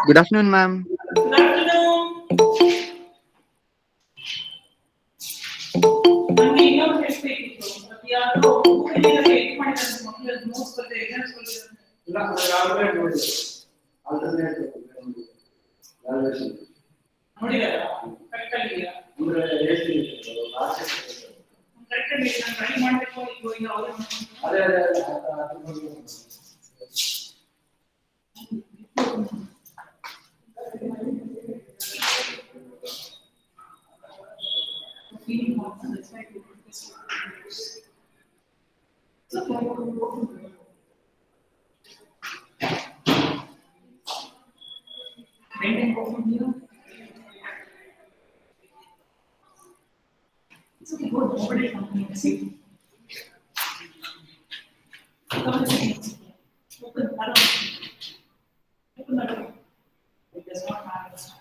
Good afternoon, ma'am. Good afternoon. ನಮ್ಗೆ ಇನ್ನೊಂದು test ಬೇಕಿತ್ತು ಮತ್ತೆ ಯಾರು ಊರಿನಿಂದ ವೇಟ್ ಮಾಡಿದ್ದಾರೆ ಮಕ್ಕಳು ನೋಟ್ಸ್ ಬರ್ತಾರೆ ಎಕ್ಸಾಮ್ಸ್ ಬರ್ತಾರೆ ಇಲ್ಲ ಯಾರು ನೋಡಿ ಆಲ್ಟರ್ನೇಟ್ ನೋಡಿದಾರ ಕರೆಕ್ಟ್ ಆಗಿದೆಯಾ ಅಂದ್ರೆ ಎಷ್ಟು ಕರೆಕ್ಟ್ ಆಗಿ ನಾನು ಟ್ರೈ ಮಾಡಬೇಕು ಈಗ ಅವರು ಅದೇ feeling of that's why we put this so bend and go from here it's okay go nobody company see come on open that open that it does not matter this time.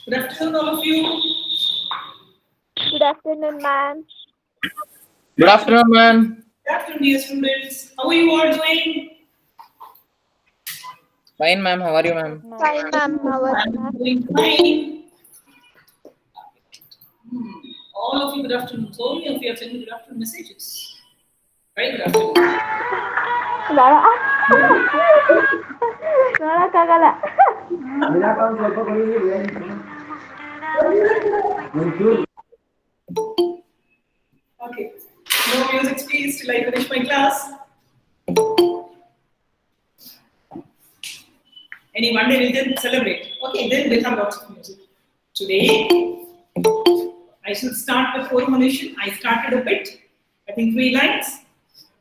Good afternoon, all of you. Good afternoon, ma'am. Good afternoon, ma'am. Good afternoon, dear students. How are you all doing? Fine, ma'am. How are you, ma'am? Fine, ma'am. How are I'm you, ma'am? doing fine. All of you, good afternoon. So many of you are sending good afternoon messages. Very good afternoon. ನೋಡಕ್ಕಾಗಲ್ಲ Okay. No music, please, till I finish my class. Any Monday we didn't celebrate. Okay, then we'll have lots of music. Today, I should start with formulation. I started a bit, I think 3 lines.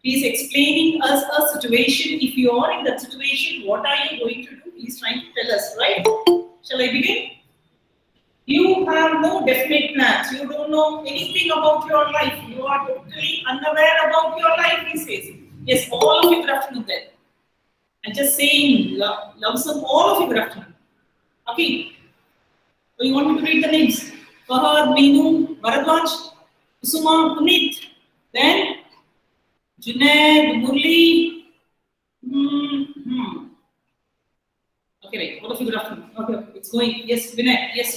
Please explaining us a situation. If you are in that situation, what are you going to do? Please try to tell us, right? Shall I begin? You have no definite plans. You don't know anything about your life. You are totally unaware about your life, he says. Yes, all of you, good afternoon then. I'm just saying, love some, all of you, good afternoon. Okay. So you want me to read the names? Fahad, Meenu, Bharadwaj, Kusuma, Puneet, then Junaid, Murli. Okay, right. All of you, good afternoon. Okay, it's going. Yes, Vinay. Yes.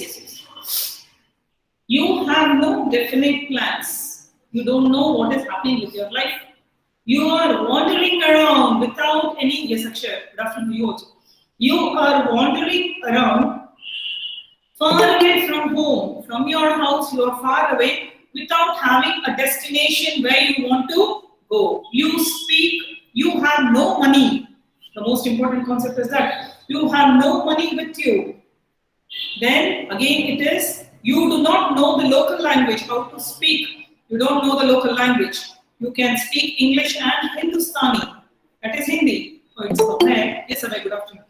You have no definite plans. You don't know what is happening with your life. You are wandering around without any. Yes, Akshay. Good afternoon, you also. You are wandering around far away from home, from your house. You are far away without having a destination where you want to go. You speak. You have no money. The most important concept is that you have no money with you. Then again, it is. You do not know the local language, how to speak. You don't know the local language. You can speak English and Hindustani. That is Hindi. Oh, it's okay. Yes, sir. Good afternoon.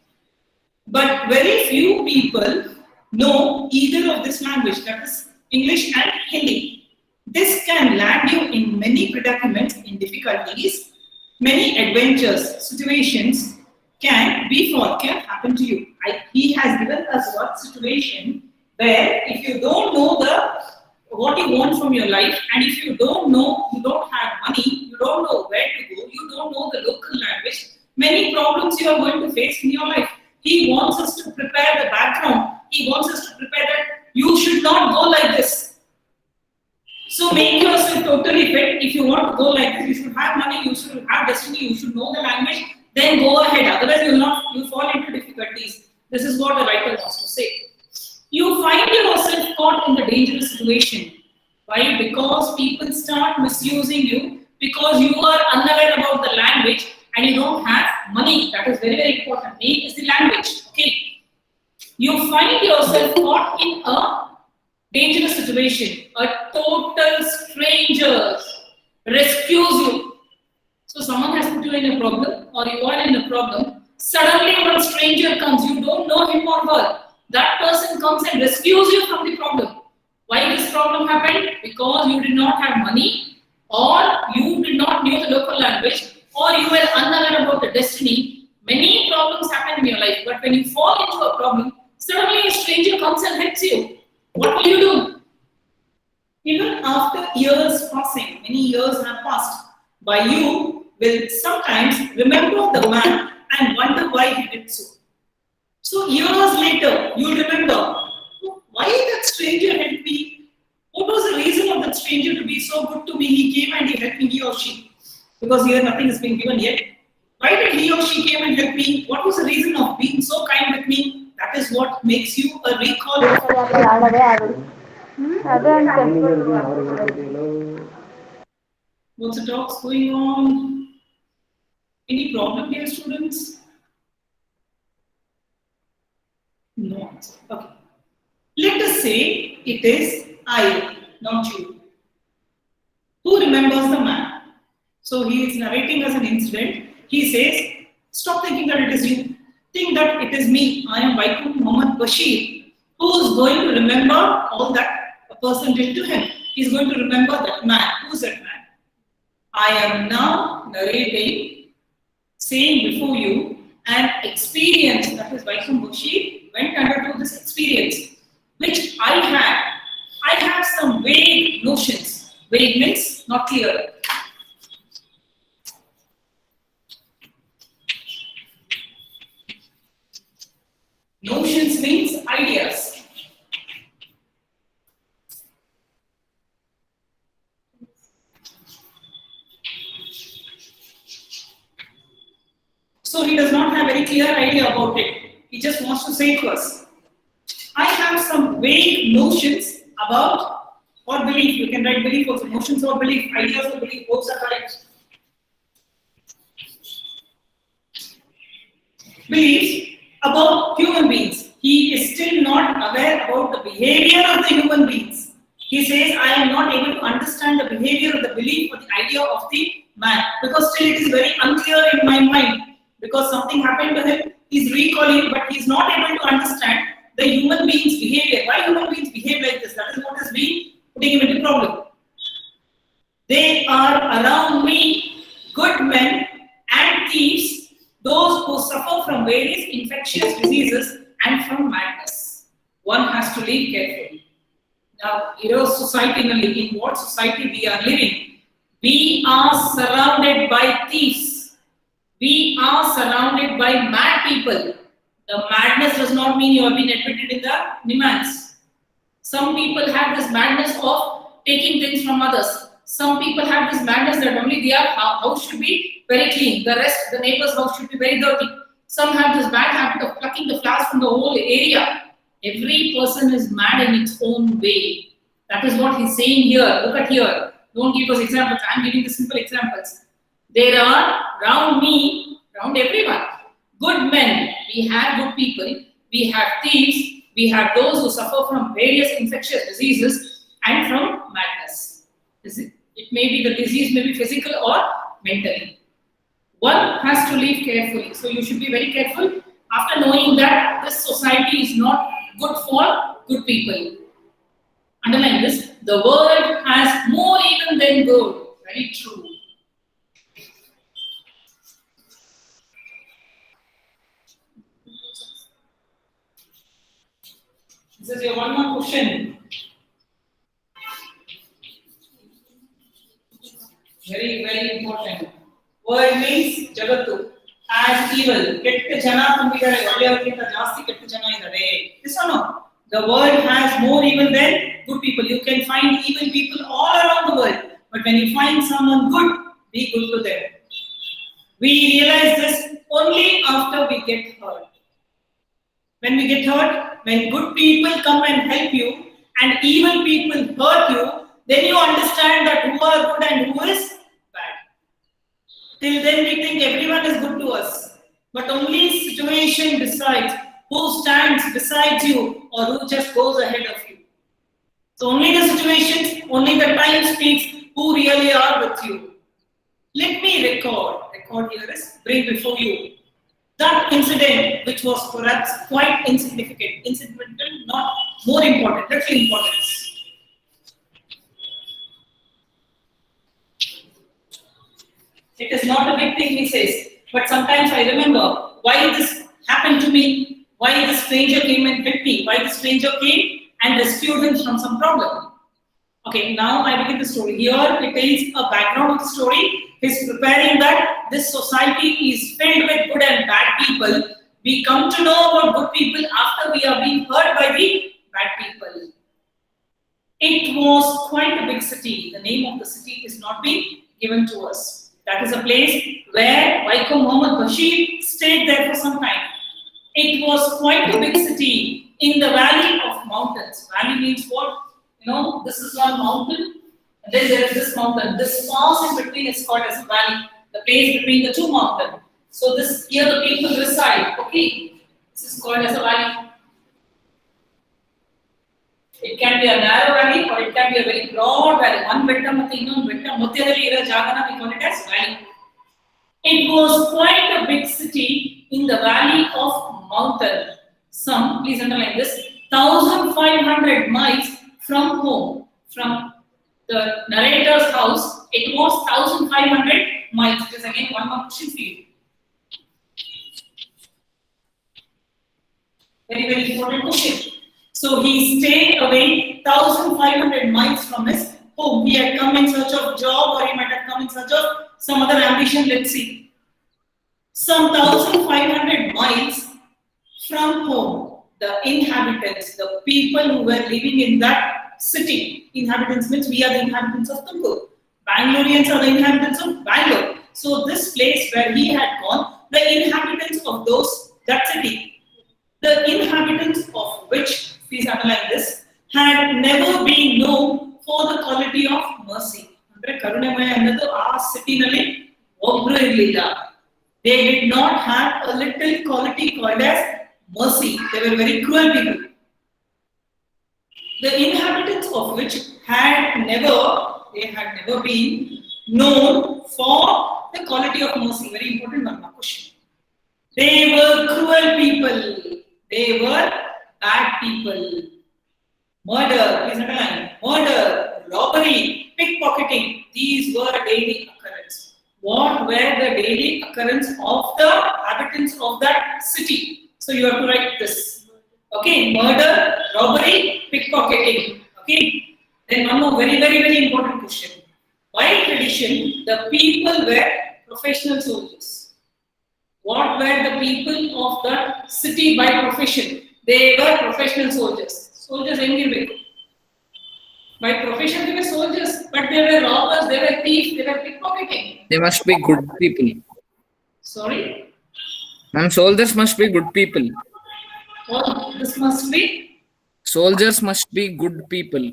But very few people know either of this language, that is English and Hindi. This can land you in many predicaments, in difficulties, many adventures, situations can happen to you. He has given us one situation where if you don't know what you want from your life, and if you don't know, you don't have money, you don't know where to go, you don't know the local language, many problems you are going to face in your life. He wants us to prepare the background. He wants us to prepare that you should not go like this. So make yourself totally fit. If you want to go like this, you should have money, you should have destiny, you should know the language, then go ahead. Otherwise, you'll fall into difficulties. This is what the writer wants to say. You find yourself caught in the dangerous situation. Why? Because people start misusing you because you are unaware about the language and you don't have money. That is very, very important. Main is the language. Okay. You find yourself caught in a dangerous situation. A total stranger rescues you. So someone has put you in a problem or you are in a problem. Suddenly one stranger comes. You don't know him or her. That person comes and rescues you from the problem. Why this problem happened? Because you did not have money, or you did not know the local language, or you were unaware about the destiny. Many problems happen in your life, but when you fall into a problem, suddenly a stranger comes and helps you. What will you do? Even after years passing, many years have passed, by you will sometimes remember the man and wonder why he did so. So years later, you remember, why that stranger helped me? What was the reason of that stranger to be so good to me? He came and he helped me, he or she. Because here nothing has been given yet. Why did he or she came and help me? What was the reason of being so kind with me? That is what makes you a recall. What's the talks going on? Any problem here, students? No. Okay. Let us say it is I, not you. Who remembers the man? So he is narrating as an incident. He says, stop thinking that it is you. Think that it is me. I am Vaikum Muhammad Bashir, who is going to remember all that a person did to him. He is going to remember that man. Who is that man? I am now narrating, saying before you an experience, that is Vaikum Bashir went undergo this experience, which I had. I have some vague notions. Vague means not clear. Notions means ideas. So he does not have very clear idea about it. He just wants to say to us, I have some vague notions about or belief. You can write belief also. Notions or belief, ideas or belief, both are correct. Beliefs about human beings. He is still not aware about the behavior of the human beings. He says, I am not able to understand the behavior of the belief or the idea of the man, because still it is very unclear in my mind. Because something happened to him, he's recalling, but he's not able to understand the human being's behavior. Why human beings behave like this? That is what has been putting him into problem. They are around me, good men and thieves, those who suffer from various infectious diseases and from madness. One has to live carefully. Now, society, in what society we are living? We are surrounded by thieves. We are surrounded by mad people. The madness does not mean you have been admitted in the Nimans. Some people have this madness of taking things from others. Some people have this madness that only their house should be very clean. The rest, the neighbor's house should be very dirty. Some have this bad habit of plucking the flowers from the whole area. Every person is mad in its own way. That is what he's saying here. Look at here. Don't give us examples. I'm giving the simple examples. There are around me, around everyone, good men. We have good people. We have thieves. We have those who suffer from various infectious diseases and from madness. It may be the disease may be physical or mentally. One has to live carefully. So you should be very careful after knowing that this society is not good for good people. Underline this. The world has more evil than good. Very true. This is your one more question. Very, very important. World means Jagatu. As evil. Ketta jana tumbidare. Valyavarkinta jaasti ketta jana idare. This or no? The world has more evil than good people. You can find evil people all around when you find someone good, be good to them. We realize this only after we get hurt. When we get hurt, when good people come and help you and evil people hurt you, then you understand that who are good and who is bad. Till then we think everyone is good to us. But only situation decides who stands beside you or who just goes ahead of you. So only the situations, only the time speaks who really are with you. Let me record here is bring before you that incident which was perhaps quite insignificant, not more important, little importance. It is not a big thing, he says, but sometimes I remember why this happened to me, why the stranger came and helped me, why the stranger came and rescued him from some problem. Okay, now I begin the story. Here it is a background of the story. He's preparing that this society is filled with good and bad people. We come to know about good people after we are being hurt by the bad people. It was quite a big city. The name of the city is not being given to us. That is a place where Waikom Muhammad Bashir stayed there for some time. It was quite a big city in the valley of mountains. Valley means what? You know, this is one mountain, and then there is this mountain. This pause in between is called as a valley, the place between the two mountains. So this here the people reside. Okay, this is called as a valley. It can be a narrow valley or it can be a very broad valley. One betta matte innondu betta madhyadalli iro jagana we call it as valley. It was quite a big city in the valley of mountain. Some, please underline this, 1,500 miles from home, from the narrator's house. It was 1,500 miles. It is again one more question for you. Very, very important question. So he stayed away 1,500 miles from his home. He had come in search of job, or he might have come in search of some other ambition. Let's see. Some 1,500 miles from home. The inhabitants, the people who were living in that city. Inhabitants means we are the inhabitants of Tumkur. Bangaloreans are the inhabitants of Bangalore. So this place where he had gone, the inhabitants of that city, the inhabitants of which, please underline this, had never been known for the quality of mercy. They did not have a little quality called as mercy. They were very cruel people. The inhabitants of which had never been known for the quality of mercy. Very important one, question. They were cruel people. They were bad people. Murder, please underline. Murder, robbery, pickpocketing. These were daily occurrence. What were the daily occurrence of the inhabitants of that city? So you have to write this. Okay, murder, robbery, pickpocketing. Okay. Then one more very, very, very important question. By tradition, the people were professional soldiers. What were the people of that city by profession? They were professional soldiers. Soldiers anyway. By profession they were soldiers, but they were robbers, they were thieves, they were pickpocketing. They must be good people. Sorry? Ma'am, soldiers must be good people. What this must be? Soldiers must be good people.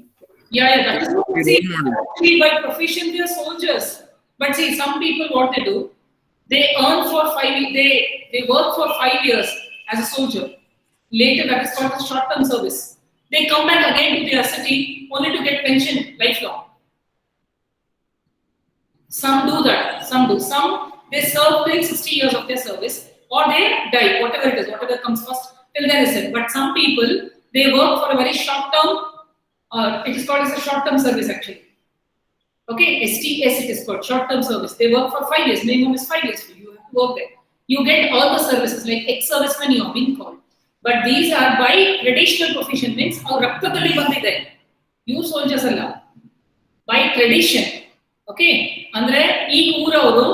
Yeah, that is what see, by profession they are soldiers. But see, some people what they do, they earn for 5 they work for 5 years as a soldier. Later that is called a short-term service. They come back again to their city only to get pension lifelong. Some do that, some do. Some they serve till 60 years of their service, or they die, whatever it is, whatever comes first, till then is it. But some people, they work for a very short term, it is called as a short term service actually. Okay, STS it is called, short term service. They work for 5 years, minimum is 5 years for you, have to work there. You get all the services like ex-servicemen you have been called. But these are by traditional profession, means our Raktatali bandide. You soldiers alla. By tradition. Okay, andre ee ooravaru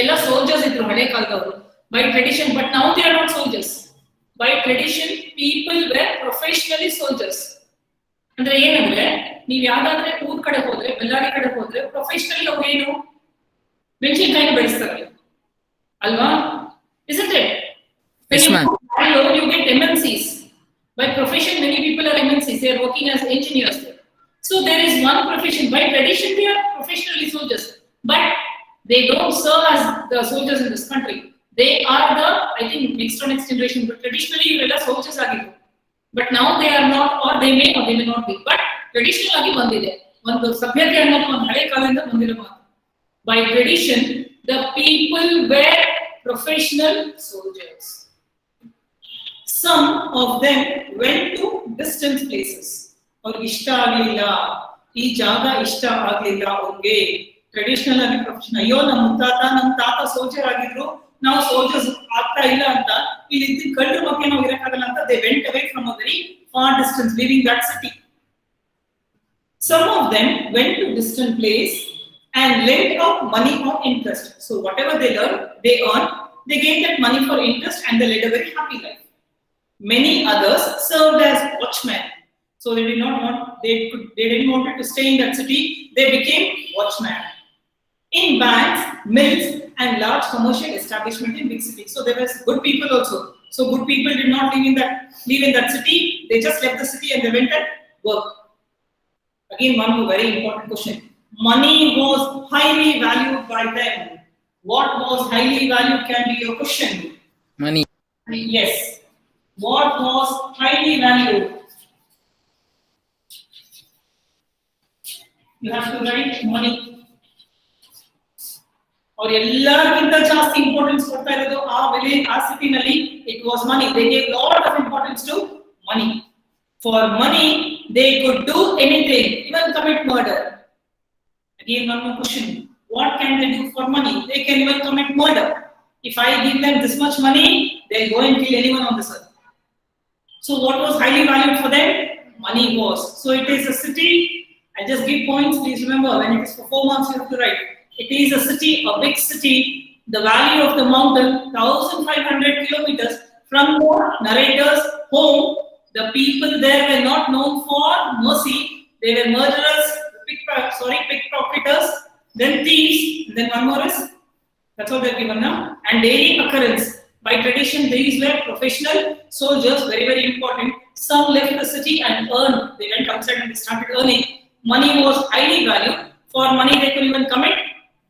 ella soldiers idru hale kaladavaru. By tradition, but now they are not soldiers. By tradition, people were professionally soldiers. ಅಂದ್ರೆ ಏನಂದ್ರೆ ನೀವ್ ಯಾವ್ದಾದ್ರೆ ಊರ್ ಕಡೆ ಹೋದ್ರೆ, ಬೆಳ್ಳಾರಿ ಕಡೆ ಹೋದ್ರೆ professionally ಅವ್ರು ಏನು ಮೆಣಸಿನಕಾಯಿ ಬೆಳೆಸ್ತಾರೆ ಅಲ್ವಾ? Isn't it? Yes, ma'am. When you get MNCs. By profession, many people are MNCs. They are working as engineers. So there is one profession. By tradition, they are professionally soldiers, but they don't serve as the soldiers in this country. They are the, I think, next to next generation. But traditionally, you are soldiers ಆಗಿದ್ರು. But now they are not, or they may not be. But traditional ಆಗಿ ಬಂದಿದೆ. ಒಂದು ಸಭ್ಯತೆ ಅನ್ನೋದು ಒಂದು ಹಳೆ ಕಾಲದಿಂದ ಬಂದಿರೋ ಮಾತು. By tradition, the people were professional soldiers. Some of them went to distant places. ಅವ್ರಿಗೆ ಇಷ್ಟ ಆಗಲಿಲ್ಲ, ಈ ಜಾಗ ಇಷ್ಟ ಆಗಲಿಲ್ಲ ಅವ್ರಿಗೆ. ಟ್ರೆಡಿಷನಲ್ ಆಗಿ ಪ್ರೊಫೆಷನ್, ಅಯ್ಯೋ ನಮ್ಮ ತಾತ ಸೋಲ್ಜರ್ ಆಗಿದ್ರು, ನಾವು ಸೋಲ್ಜರ್ಸ್ ಆಗ್ತಾ ಇಲ್ಲ ಅಂತ, ಇಲ್ಲಿ ಇದ್ದ ಕಳ್ಳರ ಮಕ್ಕಳು ನಾವು ಇರಕ್ಕಾಗಲ್ಲ ಅಂತ they went away from a very far distance, leaving that city. Some of them went to distant place and lent out money on interest. So whatever they learn, they earn, they gave that money for interest and they led a very happy life. Many others served as watchmen. So they didn't want to stay in that city. They became watchmen in banks, mills, and large commercial establishment in big cities. So there was good people also. So good people did not live in that city. They just left the city and they went and worked. Again, one more very important question. Money was highly valued by them. What was highly valued can be your question. Money. Yes. What was highly valued? You have to write money. Or ಎಲ್ಲರಿಗಿಂತ ಜಾಸ್ತಿ importance ಕೊಡ್ತಾ ಇರೋದು ಆ ಬೆಲೆ, ಆ ಸಿಟಿನಲ್ಲಿ it was money. They gave lot of importance to money. For money, they could do anything, even commit murder. Again, one more question. What can they do for money? They can even commit murder. If I give them this much money, they'll go and kill anyone on this earth. So what was highly valued for them? Money was. So it is a city. I just give points. Please remember, when it is for 4 months, you have to write. It is a city, a big city. The valley of the mountain, 1,500 kilometers from the narrator's home. The people there were not known for mercy. They were murderers, pickpocketers, then thieves. Then one more is, that's what they're given now. And daily occurrence. By tradition, these were professional soldiers, very, very important. Some left the city and earned. They went outside and they started earning. Money was highly valued. For money, they could even commit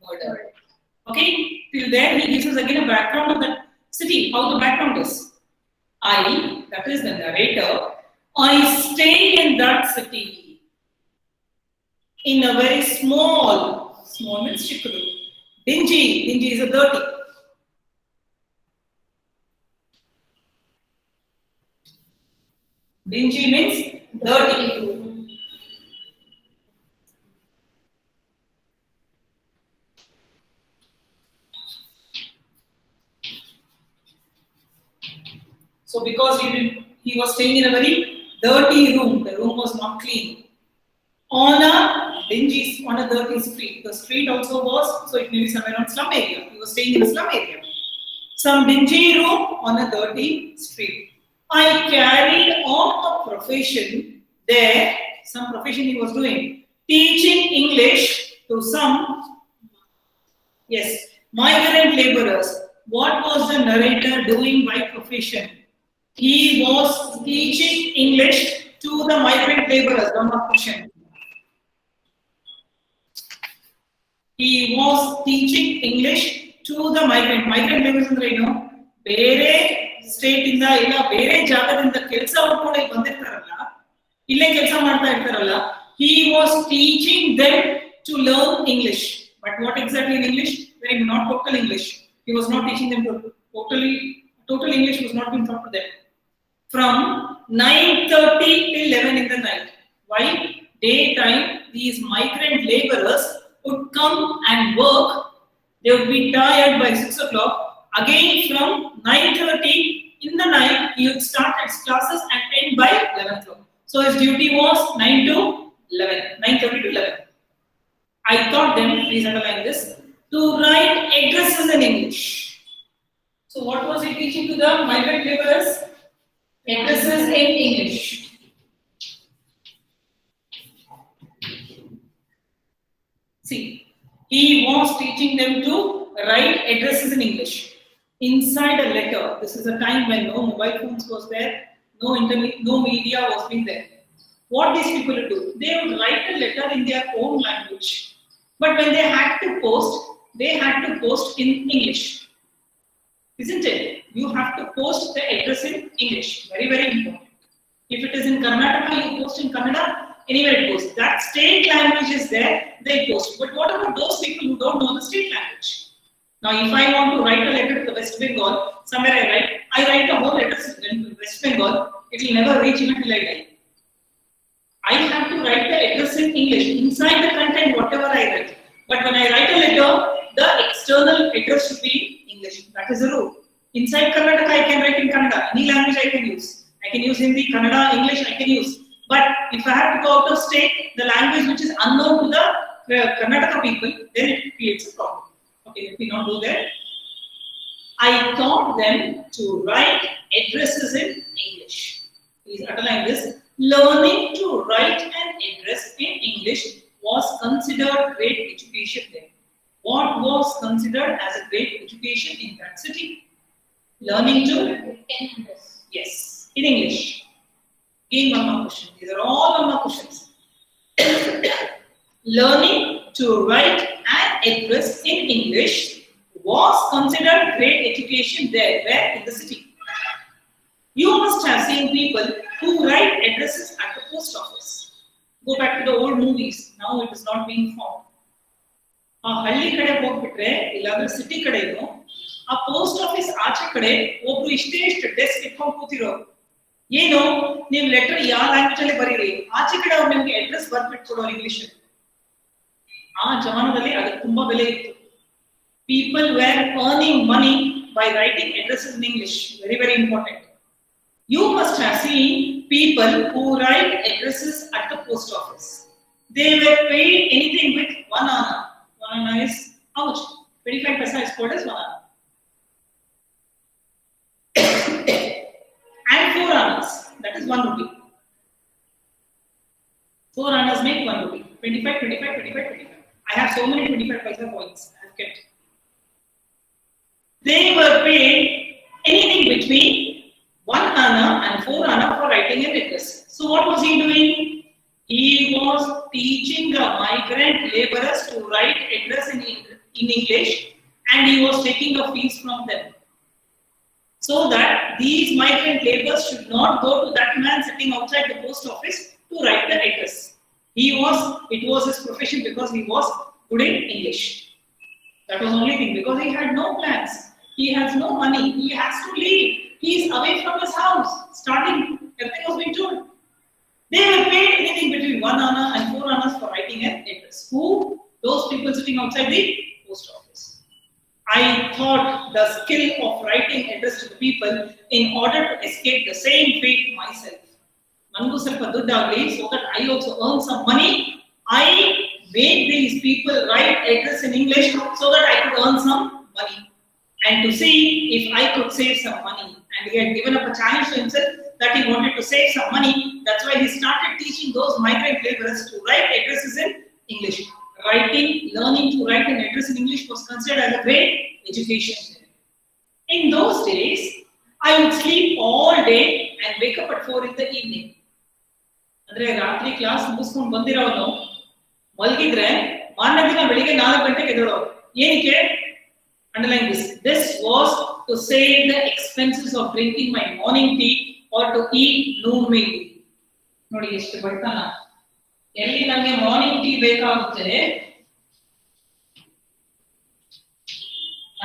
murder. Okay? Till there, he gives us again a background of that city, how the background is. That is the narrator, I stayed in that city in a very small means chikkudu. Dingy is a dirty. Dingy means dirty. So because he was staying in a very dirty room, the room was not clean. On a dirty street. The street also was, so it may be somewhere on slum area. He was staying in a slum area. Some dingy room on a dirty street. I carried on a profession there, some profession he was doing, teaching English to some, yes, migrant laborers. What was the narrator doing by profession? He was teaching English to the migrant laborers. One more question. He was teaching English to the migrant laborers ಅಂದ್ರೆ ಏನು? ಬೇರೆ state ಇಂದ ಇಲ್ಲ ಬೇರೆ ಜಾಗದಿಂದ ಕೆಲಸ ಹುಡ್ಕೊಂಡು ಬಂದಿರ್ತಾರಲ್ಲ, ಇಲ್ಲೇ ಕೆಲಸ ಮಾಡ್ತಾ ಇರ್ತಾರಲ್ಲ, he was teaching them to learn English. But what exactly in English? Very not total English. He was not teaching them total English was not being taught to them. From 9:30 till 11 in the night. Why? Daytime, these migrant laborers would come and work. They would be tired by 6 o'clock. Again, from 9:30 in the night, he would start his classes and end by 11 o'clock. So his duty was 9:30 to 11. I taught them, please underline this, to write addresses in English. So what was he teaching to the migrant laborers? Addresses in English. See, he was teaching them to write addresses in English inside a letter. This is a time when no mobile phones was there, no internet, no media was being there. What these people would do? They would write a letter in their own language, but when they had to post in English, isn't it? You have to post the address in English. Very, very important. If it is in Karnataka, you post in Kannada. Anywhere it goes. That state language is there, they post. But what about those people who don't know the state language? Now, if I want to write a letter to the West Bengal, somewhere I write a whole letter to West Bengal, it will never reach even till I die. I have to write the address in English, inside the content, whatever I write. But when I write a letter, the external address should be English. That is the rule. Inside Karnataka, I can write in Kannada. Any language I can use. I can use Hindi, Kannada, English, I can use. But if I have to go out of state, the language which is unknown to the Karnataka people, then it creates a problem. Okay, let me not do that. I taught them to write addresses in English. Please underline this. Learning to write an address in English was considered great education there. What was considered as a great education in that city? Learning to yes, in English. Again, one more question. These are all one more questions. Learning to write an address in English was considered great education there, where in the city. You must have seen people who write addresses at the post office. Go back to the old movies. Now it is not being found. ಆ ಹಳ್ಳಿ ಕಡೆ ಹೋಗ್ಬಿಟ್ರೆ ಇಲ್ಲಾಂದ್ರೆ city ಕಡೆನು ಆ post office ಆಚೆ ಕಡೆ ಒಬ್ರು ಇಷ್ಟೇ ಡೆಸ್ಕ್ ಇಟ್ಕೊಂಡು ಕೂತಿರೋರು ಏನು ನೀವು ಲೆಟರ್ ಯಾವ ಲ್ಯಾಂಗ್ವೇಜ್ ಅಲ್ಲಿ ಬರೀರಿ ಆಚೆ ಕಡೆ ಅವ್ರು ನಿಮ್ಗೆ ಅಡ್ರೆಸ್ ಬರ್ಬಿಟ್ಟು ಕೊಡೋರು ಇಂಗ್ಲಿಷ್ ಅಲ್ಲಿ ಆ ಜಮಾನದಲ್ಲಿ ಅದಕ್ಕೆ ತುಂಬಾ ಬೆಲೆ ಇತ್ತು people were earning money by writing addresses in English very very important you must have seen people who write addresses at the post office they were paid anything with 1 anna. 1 anna is how much? 25 paisa is called as 1 anna. And 4 annas, that is 1 rupee. 4 annas make 1 rupee. 25, 25, 25, 25. I have so many 25 paisa coins I have kept. They were paid anything between 1 anna and 4 anna for writing an address. So what was he doing? He was teaching the migrant laborers to write address in English, and he was taking a fees from them. So that these migrant laborers should not go to that man sitting outside the post office to write the address. It was his profession because he was good in English. That was the only thing, because he had no plans. He has no money. He has to leave. He is away from his house. Starting, everything was being told. They were paid anything between 1 anna and 4 annas for writing an address. Who? Those people sitting outside the post office. I taught the skill of writing address to the people in order to escape the same fate myself. Nangu ಸ್ವಲ್ಪ ದುಡ್ಡಾಗಲಿ, so that I also earn some money. I made these people write address in English so that I could earn some money. And to see if I could save some money. And he had given up a challenge to himself that he wanted to save some money. That's why he started teaching those migrant laborers to write addresses in English. Learning to write an address in English was considered as a great education. In those days, I would sleep all day and wake up at 4 in the evening. ಅಂದ್ರೆ ರಾತ್ರಿ class ಮುಗಿಸ್ಕೊಂಡು ಬಂದಿರೋನು ಮಲಗಿದ್ರೆ ಮಾರನೇ ದಿನ ಬೆಳಿಗ್ಗೆ 4 ಗಂಟೆಗೆ ಎದ್ದೇಳೋರು. ಏನಕ್ಕೆ? Underline this. This was to save the expenses of drinking my morning tea or to eat noon meal. ನೋಡಿ ಎಷ್ಟು ಬಡತನ. ಎಲ್ಲಿ ನನಗೆ ಮಾರ್ನಿಂಗ್ ಟೀ ಬೇಕಾಗುತ್ತೆ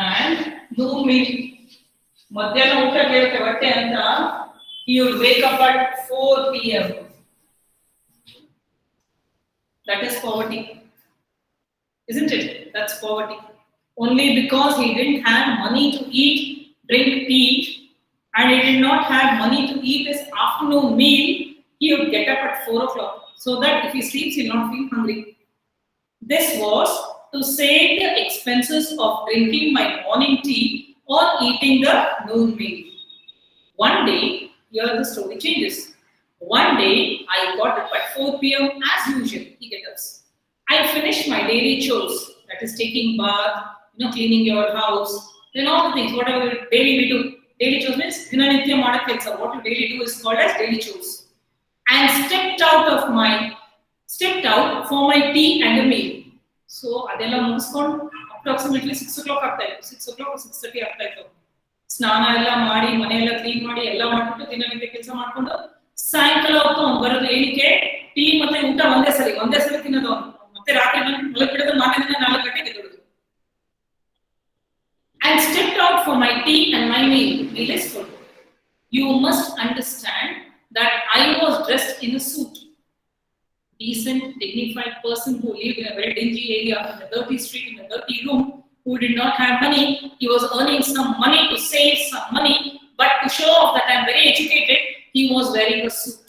and noon meal ಮಧ್ಯಾಹ್ನ ಊಟ ಬೇಕೇ ಹೊಟ್ಟೆ ಅಂತ he would wake up at 4 p.m. That is poverty, isn't it? That's poverty. Only because he didn't have money to eat, drink tea, and he did not have money to eat his afternoon meal, he would get up at 4 o'clock, so that if he sleeps, he will not feel hungry. This was to save the expenses of drinking my morning tea or eating the noon meal. One day, here the story changes. One day, I got up at 4 p.m. as usual. He gets up. I finish my daily chores, that is taking bath, cleaning your house, then all the things, whatever daily we do. Daily chores means dinanitya mada kelsa. What you daily do is called as daily chores. And stepped out for my tea and a meal. So adella mugiskond approximately 6 o'clock ಆಗ್ತಾ ಇತ್ತು. 6 o'clock or 6:30 ಆಗ್ತಾ ಇತ್ತು. ಸ್ನಾನ ಎಲ್ಲ ಮಾಡಿ ಮನೆ ಎಲ್ಲ clean ಮಾಡಿ ಎಲ್ಲ ಮಾಡ್ಬಿಟ್ಟು ದಿನನಿತ್ಯ ಕೆಲಸ ಮಾಡ್ಕೊಂಡು ಸಾಯಂಕಾಲ ಹೊತ್ತು ಅವ್ನು ಬರೋದು ಏನಕ್ಕೆ ಟೀ ಮತ್ತೆ ಊಟ ಒಂದೇ ಸರಿ ತಿನ್ನೋದು ಅವನು ಮತ್ತೆ ರಾತ್ರಿ ಮಲಗಿಬಿಡೋದು 4 ದಿನ 4 ಗಂಟೆಗೆ ಎದ್ದೇಳೋದು. And stepped out for my tea and my meal. Is full. You must understand that I was dressed in a suit. Decent, dignified person who lived in a very dingy area, in a dirty street, in a dirty room, who did not have money. He was earning some money to save some money, but to show off that I am very educated, he was wearing a suit.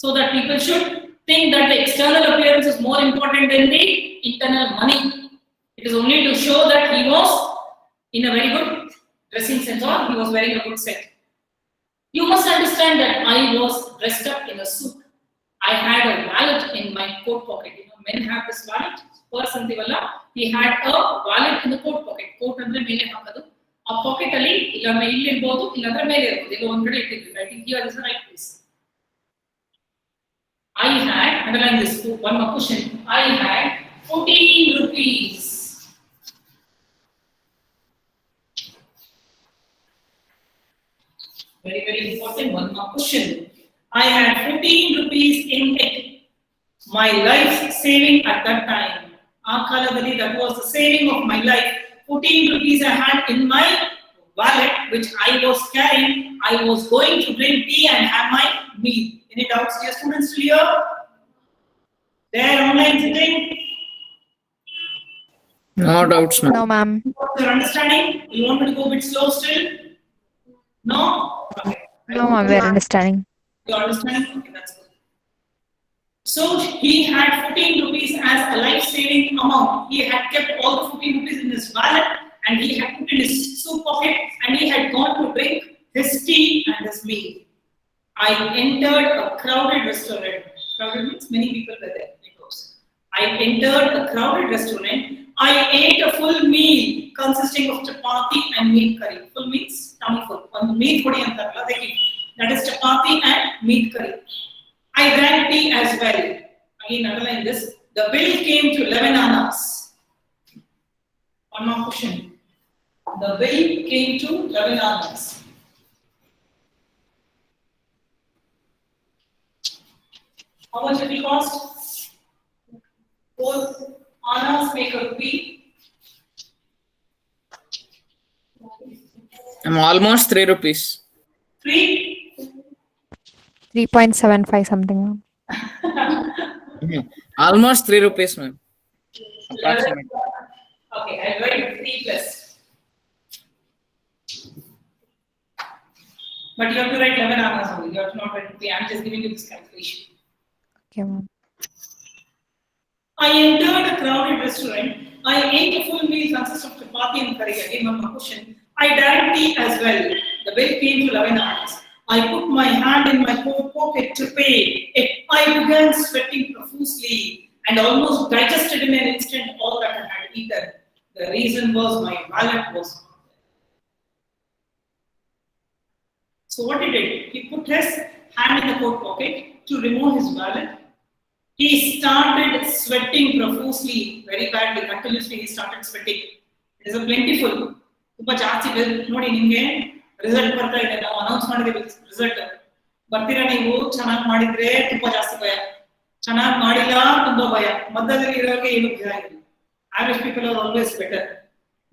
So that people should think that the external appearance is more important than the internal money. It is only to show that he was in a very good dressing sense or he was wearing a good set. You must understand that I was dressed up in a suit. I had a wallet in my coat pocket. Men have this wallet. Purse antivalla. He had a wallet in the coat pocket. Coat andre mele hakadu. A pocket alli illanna illi irbodu illanna mele irbodu. Illo one kade ittidru. I think here is the right place. I had, underline this one more question. I had 14 rupees. Very, very important one more question. I had 14 rupees in it. My life saving at that time. That was the saving of my life. 14 rupees I had in my wallet, which I was carrying. I was going to drink tea and have my meal. Any doubts, dear students, here? There, online sitting? No doubts, ma'am. No, ma'am. What's your understanding? You want me to go a bit slow still? No? Okay. No, ma'am. We are understanding. You understand? Okay, that's good. So he had 14 rupees as a life-saving amount. He had kept all the 14 rupees in his wallet and he had put in his suit pocket and he had gone to drink his tea and his meal. I entered a crowded restaurant. Crowded means many people were there. I entered a crowded restaurant. I ate a full meal consisting of chapati and meat curry. Full means tummy full. One meat puri antaralla, that is chapati and meat curry. I drank tea as well. Again, underline this. The bill came to 11 annas. One more question. The bill came to 11 annas. How much it will cost? 4 annas make a rupee. I'm almost 3 rupees. 3? 3.75 something, ma'am. Almost 3 rupees, ma'am. Approximately. Okay, I'll write 3 plus. But you have to write 11 annas only. You have to not write rupee. I'm just giving you this calculation. Okay, ma'am. I entered a crowded restaurant. I ate a full meal consisting of chapati and curry. Again, one more question. I drank tea as well. The bill came to 11 annas. I put my hand in my coat pocket to pay. I began sweating profusely and almost digested in an instant all that I had eaten. The reason was my wallet was not there. So what he did? He put his hand in the coat pocket to remove his wallet. He started sweating profusely, very badly, continuously he started sweating. It is a plentiful. ತುಂಬಾ ಜಾಸ್ತಿ ನೋಡಿ ನಿಮಗೆ result ಬರ್ತಾ ಇದೆ, ನಾವು announce ಮಾಡಿದ್ದೀವಿ result. ಬರ್ತೀರಾ ನೀವು? ಚೆನ್ನಾಗಿ ಮಾಡಿದ್ರೆ ತುಂಬಾ ಜಾಸ್ತಿ ಭಯ, ಚೆನ್ನಾಗಿ ಮಾಡಿಲ್ಲ ತುಂಬಾ ಭಯ, ಮಧ್ಯದಲ್ಲಿ ಇರೋರಿಗೆ ಏನು ಭಯ ಇಲ್ಲ. Average people are always better.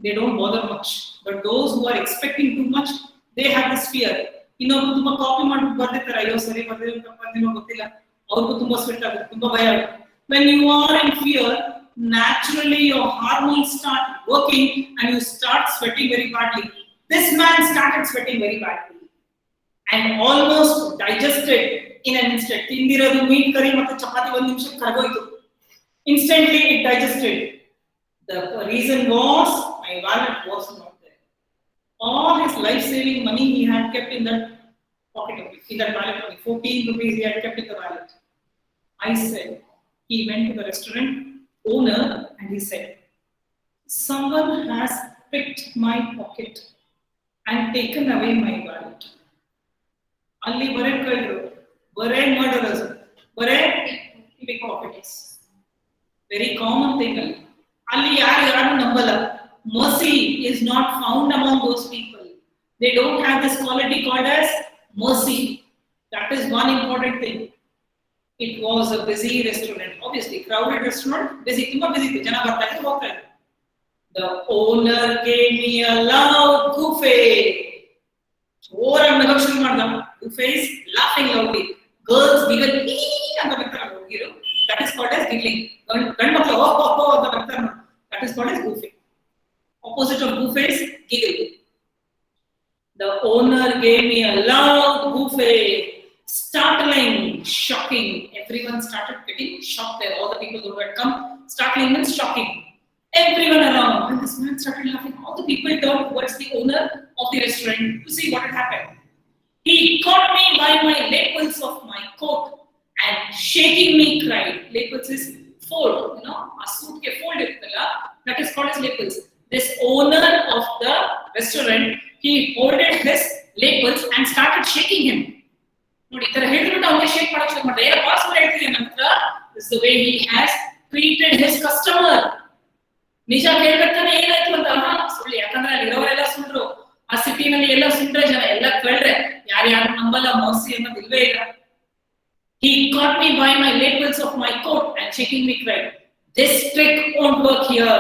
They don't bother much. But those who are expecting too much, they have this fear. ಇನ್ನೊಬ್ರು ತುಂಬಾ ಕಾಪಿ ಮಾಡ್ಬಿಟ್ಟು ಬರ್ದಿರ್ತಾರೆ, ಅಯ್ಯೋ ಸರಿ ಬರ್ದಿರೋ ಗೊತ್ತಿಲ್ಲ, ಅವ್ರಿಗೂ ತುಂಬಾ ಸ್ವೆಟ್ ಆಗುತ್ತೆ, ತುಂಬಾ ಭಯ ಆಗುತ್ತೆ. When you are in fear, naturally your hormones start working and you start sweating very badly. This man started sweating very badly and almost digested in an instant. Tindiradu meat curry ಮತ್ತು ಚಪಾತಿ ಒಂದು ನಿಮಿಷಕ್ಕೆ ಕರಗೋಯ್ತು. Instantly it digested. The reason was my wallet was not there. All his life-saving money he had kept in that pocket, in that wallet. 14 rupees he had kept in the wallet. I said, he went to the restaurant, owner and he said, someone has picked my pocket and taken away my wallet. ಅಲ್ಲಿ ಬರೇ ಕಳ್ಳರು, ಬರೇ murderers, ಬರೇ pick pockets. Very common thing ಅಲ್ಲಿ. ಅಲ್ಲಿ ಯಾರು ನಂಬಲ್ಲ. Mercy is not found among those people. They don't have this quality called as mercy. That is one important thing. It was a busy restaurant, obviously crowded restaurant, busy, ತುಂಬಾ busy ಇತ್ತು, ಜನ ಬರ್ತಾ ಇದ್ರು ಹೋಗ್ತಾ ಇದ್ರು. The owner gave me a loud guffaw. ಜೋರಾಗಿ ನಗಕ್ ಶುರು ಮಾಡ್ದ. Guffaw is laughing loudly. Girls giggle ಅಂತ ಬರ್ತಾರೆ ಹುಡುಗಿರು. That is called as giggling. ಗಂಡು ಮಕ್ಕಳು ಓ ಓ ಓ ಅಂತ ಬರ್ತಾರೆ. That is called as guffaw. Opposite of guffaw is giggle. The owner gave me a loud guffaw. Startling, shocking. Everyone started getting shocked there. All the people who had come. Startling means shocking. Everyone around. And this man started laughing. All the people turned towards the owner of the restaurant to see what had happened. He caught me by my lapels of my coat and shaking me cried. Lapels is fold, a suit ke fold iruttalla. That is called as lapels. This owner of the restaurant, he holded his lapels and started shaking him. ನೋಡಿ ಈ ತರ ಹೇಳಿದ್ಬಿಟ್ಟು ಅವನಿಗೆ shake ಮಾಡಕ್ ಶುರು ಮಾಡ್ದ. ಏನಪ್ಪ ಸುಮ್ಮನೆ ಹೇಳ್ತೀನಿ ನಂತರ. This is the way he has treated his customer. ನಿಜ ಕೇಳ್ಬೇಕಾನೆ ಏನಾಯ್ತು ಅಂತ ಸುಳ್ಳು, ಯಾಕಂದ್ರೆ ಅಲ್ಲಿ ಇರೋರೆಲ್ಲ ಸುಳ್ಳು. ಆ ಸಿಟಿನಲ್ಲಿ ಎಲ್ಲ ಸುಂಡ್ರೆ ಜನ ಎಲ್ಲ ಕಳ್ರೆ, ಯಾರ್ಯಾರು ನಂಬಲ್ಲ, ಮೋಸಿ ಅನ್ನೋದು ಇಲ್ವೇ ಇಲ್ಲ. He caught me by my lapels of my coat and shaking me cried, this trick won't work here.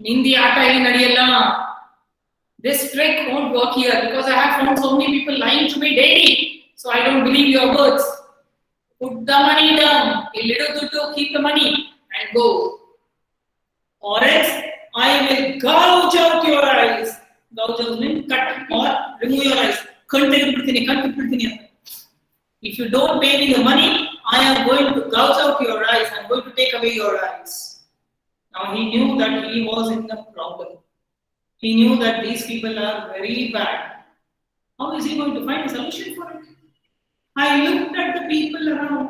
ನಿಂದಿ ಆಟ ಇಲ್ಲಿ ನಡೆಯಲ್ಲ. This trick won't work here because I have found so many people lying to me daily. So I don't believe your words. Put the money down. A little dudu, keep the money and go. Or else I will gouge out your eyes. Gouge out means cut or remove your eyes. If you don't pay me the money, I am going to gouge out your eyes. I am going to take away your eyes. Now he knew that he was in the problem. He knew that these people are very bad. How is he going to find a solution for it? I looked at the people around.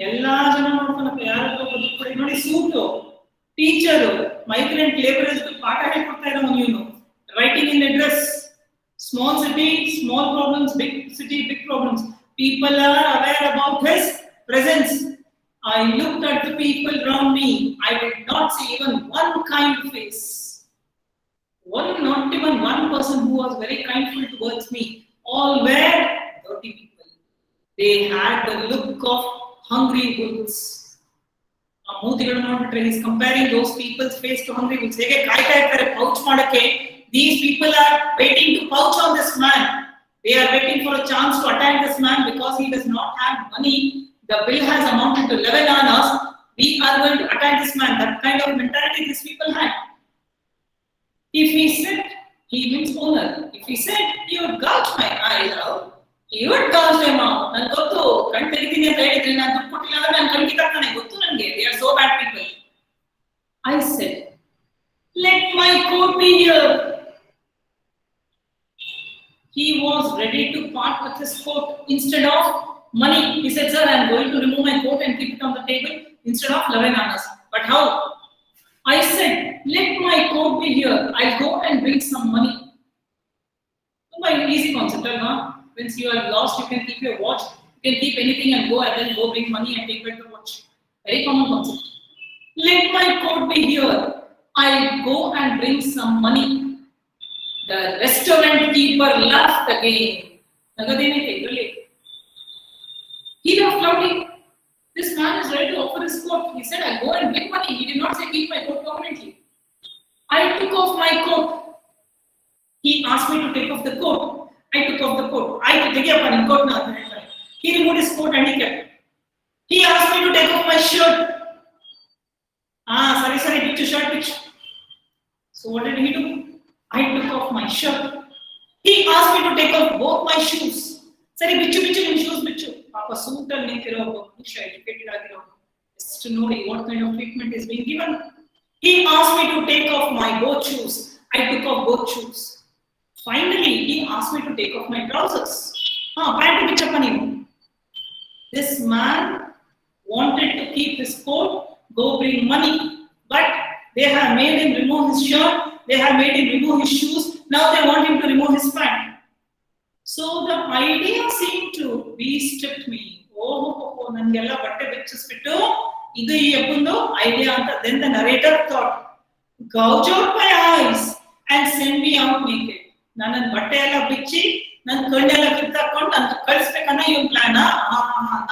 ಎಲ್ಲಾ ಜನ ನೋಡ್ಕೊಂಡಪ್ಪ, ಯಾರಪ್ಪ ಬದುಕ್ಕೊಡಿ ನೋಡಿ. Suit, teacher, migrant labourers ಪಾಠ ಹೇಳ್ಕೊಡ್ತಾ ಇರೋ ಇವನು. Writing in address, small city, small problems, big city, big problems. People are aware about his presence. I looked at the people around me. I did not see even one kind face. Not even one person who was very kindful towards me. All were dirty people. They had the look of hungry wolves. He is comparing those people's face to hungry wolves. These people are waiting to pouch on this man. They are waiting for a chance to attack this man because he does not have money. The bill has amounted to 11 annas. We are going to attack this man. That kind of mentality these people had. If he said, he means owner. If he said, he would gouge my eyes out. He would gouge them out. They are so bad people. I said, let my coat be here. He was ready to part with his coat instead of money. He said, sir, I am going to remove my coat and keep it on the table instead of 11 annas. But how? I said, let my coat be here. I'll go and bring some money. So easy concept, huh? Once you are lost, you can keep your watch. You can keep anything and go and then go bring money and take back the watch. Very common concept. Let my coat be here. I'll go and bring some money. The restaurant keeper laughed again. He laughed loudly. This man is ready to offer his coat. He said, I'll go and bring money. He did not say, keep my coat permanently. I took off my coat. He asked me to take off the coat. I took off the coat. I took the coat now. He removed his coat and he kept. He asked me to take off my shirt. Sorry, picture shirt, picture. So what did he do? I took off my shirt. He asked me to take off both my shoes. Sorry, picture, shoes, picture. Papa suit and educated just to know what kind of treatment is being given. He asked me to take off my both shoes. I took off both shoes. Finally, he asked me to take off my trousers. This man wanted to keep his coat go bring money. But they have made him remove his shirt, they have made him remove his shoes, now they want him to remove his pant. So the idea seemed to be stripped me. Oh, nangeಲ್ಲ ಬಟ್ಟೆ ಬಿಚ್ಚಿಸ್ಬಿಟ್ಟು ಇದು ಈ ಅಪ್ಪಂದು idea ಅಂತ. Then the narrator thought, gouge out my eyes and send me out naked. ನನ್ನ ಬಟ್ಟೆ ಎಲ್ಲ ಬಿಚ್ಚಿ ನನ್ನ ಕಣ್ಣೆಲ್ಲ ಕಿತ್ತಾಕೊಂಡು ನನ್ನ ಕಳಿಸ್ಬೇಕನ್ನ ಇವನ್ plan.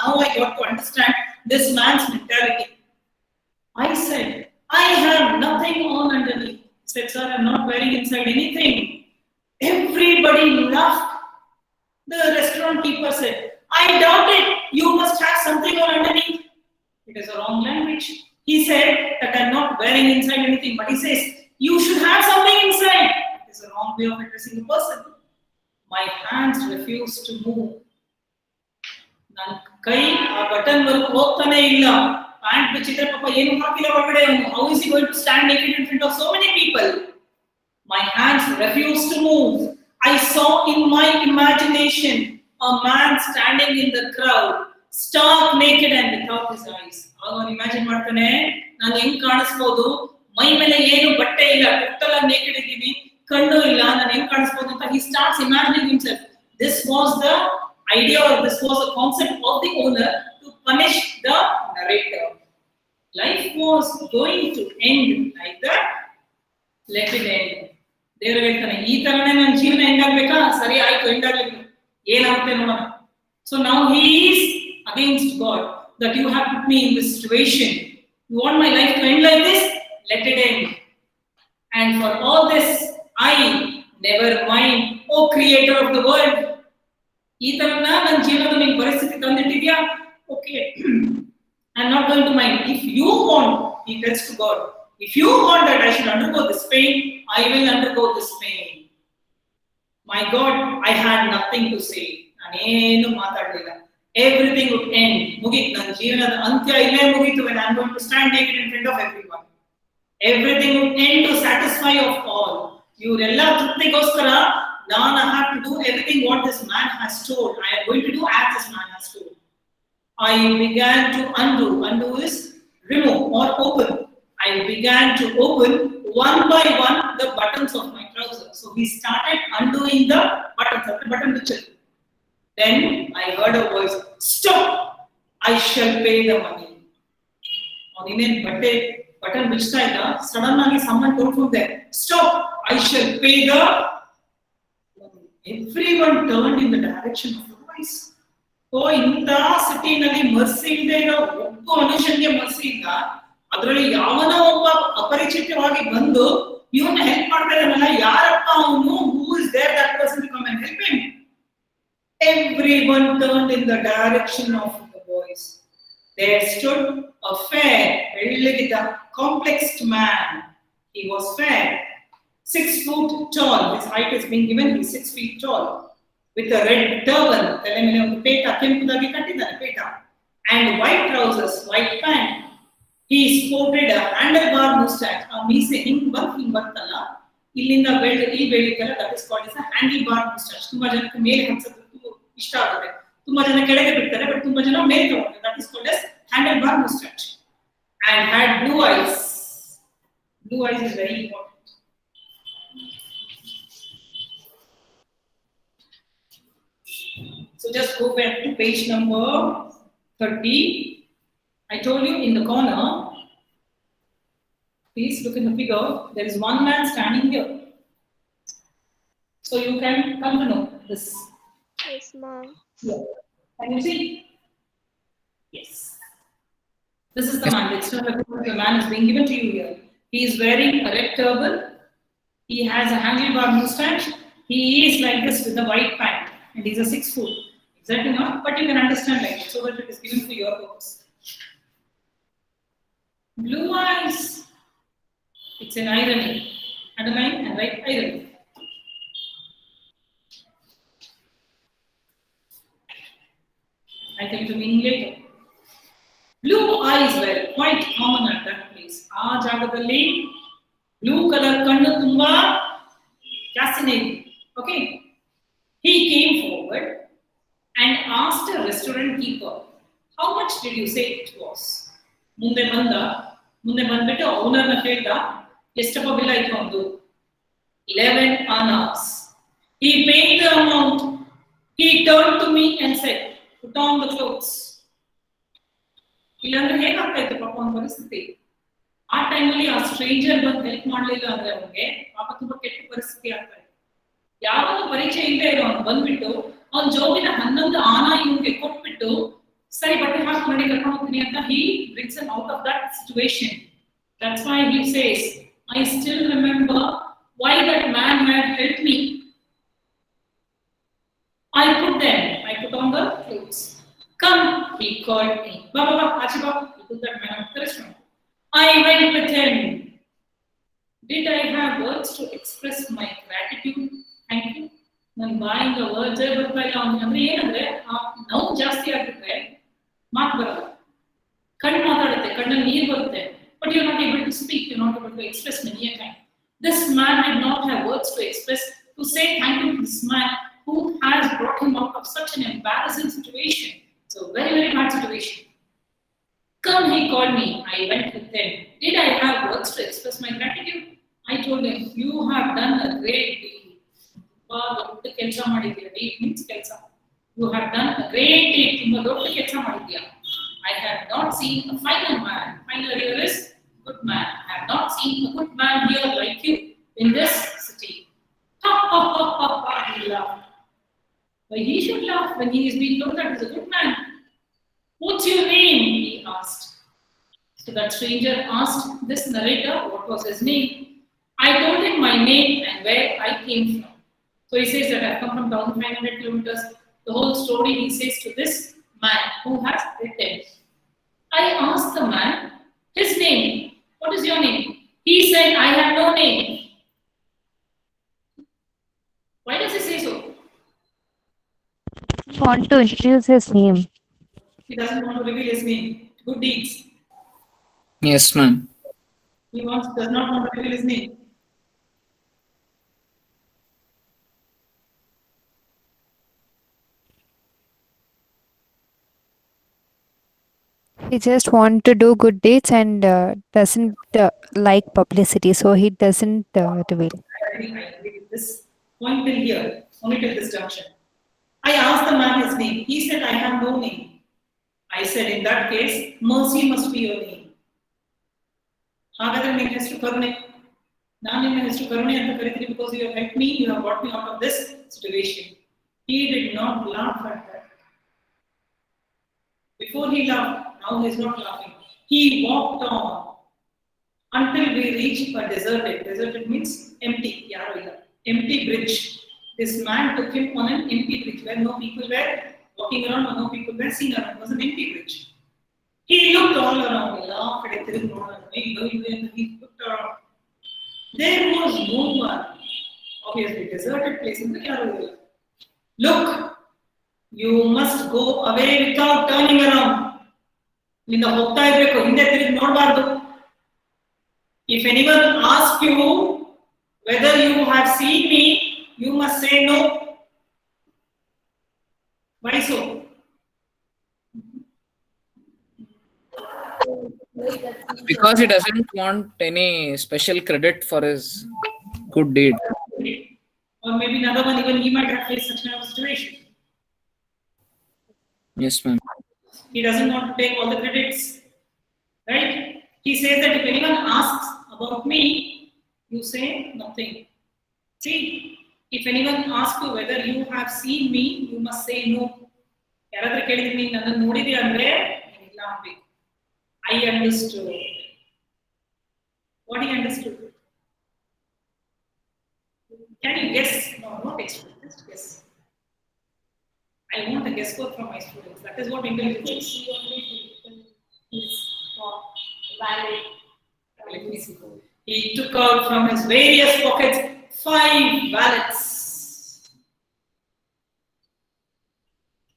Now I got to understand this man's mentality. I said, I have nothing on underneath. He said, sir, I'm not wearing inside anything. Everybody laughed. The restaurant keeper said, I doubt it. You must have something on underneath. It is a wrong language. He said that I'm not wearing inside anything, but he says, you should have something inside. It is a wrong way of addressing a person. My hands refuse to move. ನನ್ನ ಕೈ ಆ button work ಹೋಗ್ತಾನೆ ಇಲ್ಲ. Pant ಬಿಚ್ಚಿದ್ರೆ ಪಾಪ ಏನು ಹಾಕಿಲ್ಲ ಒಳಗಡೆ ಅವನು. How is he going to stand naked in front of so many people? My hands refuse to move. I saw in my imagination a man standing in the crowd, stark naked and without his eyes. ಅವನು imagine ಮಾಡ್ತಾನೆ, ನಾನು ಹೆಂಗ್ ಕಾಣಿಸ್ಬೋದು, ಮೈ ಮೇಲೆ ಏನು ಬಟ್ಟೆ ಇಲ್ಲ, total ಆಗಿ naked ಇದ್ದೀನಿ, ಕಣ್ಣು ಇಲ್ಲ, ನಾನು ಹೆಂಗ್ ಕಾಣಿಸ್ಬೋದು ಅಂತ. He starts imagining himself. This was the idea, or this was a concept of the owner to punish the narrator. Life was going to end like that. Let it end. ದೇವರು ಹೇಳ್ತಾನೆ, ಈ ತರನೇ ನನ್ನ ಜೀವನ ಎಂಡ್ ಆಗ್ಬೇಕಾ? ಸರಿ ಆಯ್ತು, end ಆಗ್ಲಿಲ್ಲ, ಏನಾಗುತ್ತೆ ನೋಡೋಣ. So now he is against God, that you have put me in this situation. You want my life to end like this? Let it end. And for all this, I never mind, oh creator of the world. ಈ ತರನ ನನ್ನ ಜೀವನದ ನಿನ್ ಪರಿಸ್ಥಿತಿ ತಂದಿಟ್ಟಿದ್ಯಾ? Okay, I'm not going to mind. If you want, he tells to God, if you want that I should undergo this pain, I will undergo this pain. My God, I had nothing to say. ನಾನೇನು ಮಾತಾಡಲಿಲ್ಲ. Everything would end. ಮುಗೀತು, ನನ್ನ ಜೀವನದ ಅಂತ್ಯ ಇಲ್ಲೇ ಮುಗೀತು. When I'm going to stand naked in front of everyone, everything would end to satisfy of all. ಇವರೆಲ್ಲ ತೃಪ್ತಿಗೋಸ್ಕರ ನಾನು I have to do everything what this man has told. I am going to do as this man has told. I began to undo. Undo is remove or open. I began to open one by one the buttons of my trousers. So he started undoing the buttons of the button picture. Then I heard a voice, stop, I shall pay the money. On in button which side, suddenly someone told from there, stop, I shall pay the money. Everyone turned in the direction of the voice. Oh, in the city nali mercy ide ಒಬ್ಬ ಮನುಷ್ಯನಿಗೆ mercy ಇಲ್ಲ. ಅದರಲ್ಲಿ ಯಾವನೋ ಒಬ್ಬ ಅಪರಿಚಿತವಾಗಿ ಬಂದು ಇವನ್ನ help ಮಾಡ್ತಾ ಇದ್ದಾನಲ್ಲ, ಯಾರಪ್ಪ ಅವನು? Who is there that person to come and help him? Everyone turned in the direction of the voice. There stood a fair, ಬೆಳ್ಳಗಿದ್ದ, complexed man. He was fair, 6 foot tall. His height is being given. He's 6 feet tall, with a red turban. ತಲೆ ಮೇಲೆ ಒಂದು ಪೇಟ, ಕೆಂಪುದಾಗಿ ಕಟ್ಟಿದ್ದಾನೆ ಪೇಟ, and white trousers, white pant. He sported a handlebar mustache. ಆ ಮೀಸೆ ಹಿಂಗ್ ಬರ್ತಲ್ಲ, ಇಲ್ಲಿಂದ ಈ ಬೆಳಿತಲ್ಲ, that is called as a handlebar mustache. ತುಂಬಾ ಜನಕ್ಕೆ ಮೇಲೆ ಹಂಚೋದು ಇಷ್ಟ ಆಗುತ್ತೆ, ತುಂಬಾ ಜನ ಕೆಳಗೆ ಬಿಡ್ತಾರೆ, ಬಟ್ ತುಂಬಾ ಜನ ಮೇಲೆ ತಗೊಂಡ್ರೆ, that is called as handlebar mustache. And had blue eyes. Blue eyes is very important. So just go back to page number 30. I told you in the corner, please look in the figure, there is one man standing here. So you can come to know this. Yes, ma'am. Yeah. Can you see? Yes. This is the man. The man is being given to you here. He is wearing a red turban. He has a handlebar mustache. He is like this with a white pant. And he's a 6 foot. Exactly not, but you can understand like it so that it is given for your purpose. Blue eyes. It's an irony. Underline and write irony. I tell you the meaning later. Blue eyes were quite common at that place. ಆ ಜಾಗದಲ್ಲಿ blue color ಕಣ್ಣು ತುಂಬಾ ಜಾಸ್ತಿನೇ ಇದೆ. Okay. He came forward and asked a restaurant keeper, how much did you say it was? ಮುಂದೆ ಬಂದ್ಬಿಟ್ಟು ಓನರ್ನ ಕೇಳ್ದ ಎಷ್ಟಪ್ಪ ಬಿಲ್ ಆಯ್ತು ಒಂದು 11 annas. He paid the amount. He turned to me and said, put on the clothes. ಇಲ್ಲಾಂದ್ರೆ ಹೇಗಾಗ್ತಾ ಇತ್ತು ಪಾಪ ಒಂದು ಪರಿಸ್ಥಿತಿ. ಆ ಟೈಮಲ್ಲಿ ಆ ಸ್ಟ್ರೇಂಜರ್ ಬಂದು ಹೆಲ್ಪ್ ಮಾಡಲಿಲ್ಲ ಅಂದ್ರೆ ಅವನಿಗೆ ಪಾಪ ತುಂಬಾ ಕೆಟ್ಟ ಪರಿಸ್ಥಿತಿ ಆಗ್ತಾ ಇತ್ತು. ಯಾವತ್ತು ಪರಿಚಯ ಇಲ್ಲದೆ ಇರೋ ಅವ್ನು ಬಂದ್ಬಿಟ್ಟು ಅವ್ನ ಜೋಬಿನ 11 ಆನ ಇವನಿಗೆ ಕೊಟ್ಬಿಟ್ಟು ಸರಿ ಬಟ್ಟೆ ಹಾಕಿ ಮಾಡಿ ಕರ್ಕೊಂಡು ಹೋಗ್ತೀನಿ ಅಂತ he brings him out of that situation. That's why he says, I still remember why that man had helped me. I put on the clothes. Come, he called me. Baba, Achiba, he took that man out of the restaurant. I went with him. Did I have words to express my gratitude? Thank you. ನನ್ನ ಬಾಯಿಂದ ವರ್ಡ್ಸೇ ಬರ್ತಾ ಇಲ್ಲ ಅವನಿಗೆ. ಅಂದ್ರೆ ಏನಂದ್ರೆ ನೋವು ಜಾಸ್ತಿ ಆಗಿದ್ರೆ ಮಾತು ಬರಲ್ಲ, ಕಣ್ಣು ಮಾತಾಡುತ್ತೆ, ಕಣ್ಣಲ್ಲಿ ನೀರು ಬರುತ್ತೆ, but you're not able to speak, you're not able to express many a time. This man did not have words to express, to say thank you to this man who has brought him out of such an embarrassing situation. So very, very bad situation. Come, he called me. I went with him. Did I have words to express my gratitude? I told him, you have done a great deed. Kelsa madidya. Deed means kelsa. You have done a great deed. Tumba dodda kelsa madidya. I have not seen a finer man. Finer here is good man. I have not seen a good man here like you in this city. Ha ha ha ha ha. He laughed. Why he should laugh when he is being looked at as a good man? What's your name? He asked. So that stranger asked this narrator what was his name. I told him my name and where I came from. So he says that I come from 1500 kilometers. The whole story he says to this man who has written. I asked the man his name. What is your name? He said, I have no name. Why does he say so? Want to introduce his name. He doesn't want to reveal his name. Good deeds. Yes, ma'am. He does not want to reveal his name. He just want to do good deeds and doesn't like publicity, so he doesn't reveal. I agree with this point till here, only till this junction. I asked the man his name. He said, I have no name. I said, in that case, mercy must be your name. ಹಾಗಾದ್ರೆ ನಿಮ್ಮ ಹೆಸರು ಕರುಣೆ. ನಾನು ನಿಮ್ಮ ಹೆಸರು ಕರುಣೆ ಅಂತ ಕರೀತೀನಿ because you have helped me, you have brought me out of this situation. He did not laugh at that. Before he laughed, now he is not laughing. He walked on until we reached a deserted means empty, yaru illa, empty bridge. This man took him on an empty bridge where no people were walking around or no people were seen around. It was an empty bridge. He looked all around. He looked around. There was no one. Obviously, deserted place. Look, you must go away without turning around. If anyone asks you whether you have seen me, you must say no. Why so? Because he doesn't want any special credit for his good deed. Or maybe another one, even he might have faced such kind of situation. Yes, ma'am. He doesn't want to take all the credits. Right? He says that if anyone asks about me, you say nothing. See, if anyone asks you whether you have seen me, you must say no. ಯಾರಾದ್ರೂ ಕೇಳಿದ್ರೆ ನೀನು ನನ್ನನ್ನು ನೋಡಿದ್ಯಾ ಅಂದ್ರೆ ಇಲ್ಲ ಅನ್ಬೇಕು. I understood. What he understood? Can you guess? No, not explain. Just guess. I want a guesswork from my students. That is what intelligence is. Valid. Let me see. He took out from his various pockets 5 wallets.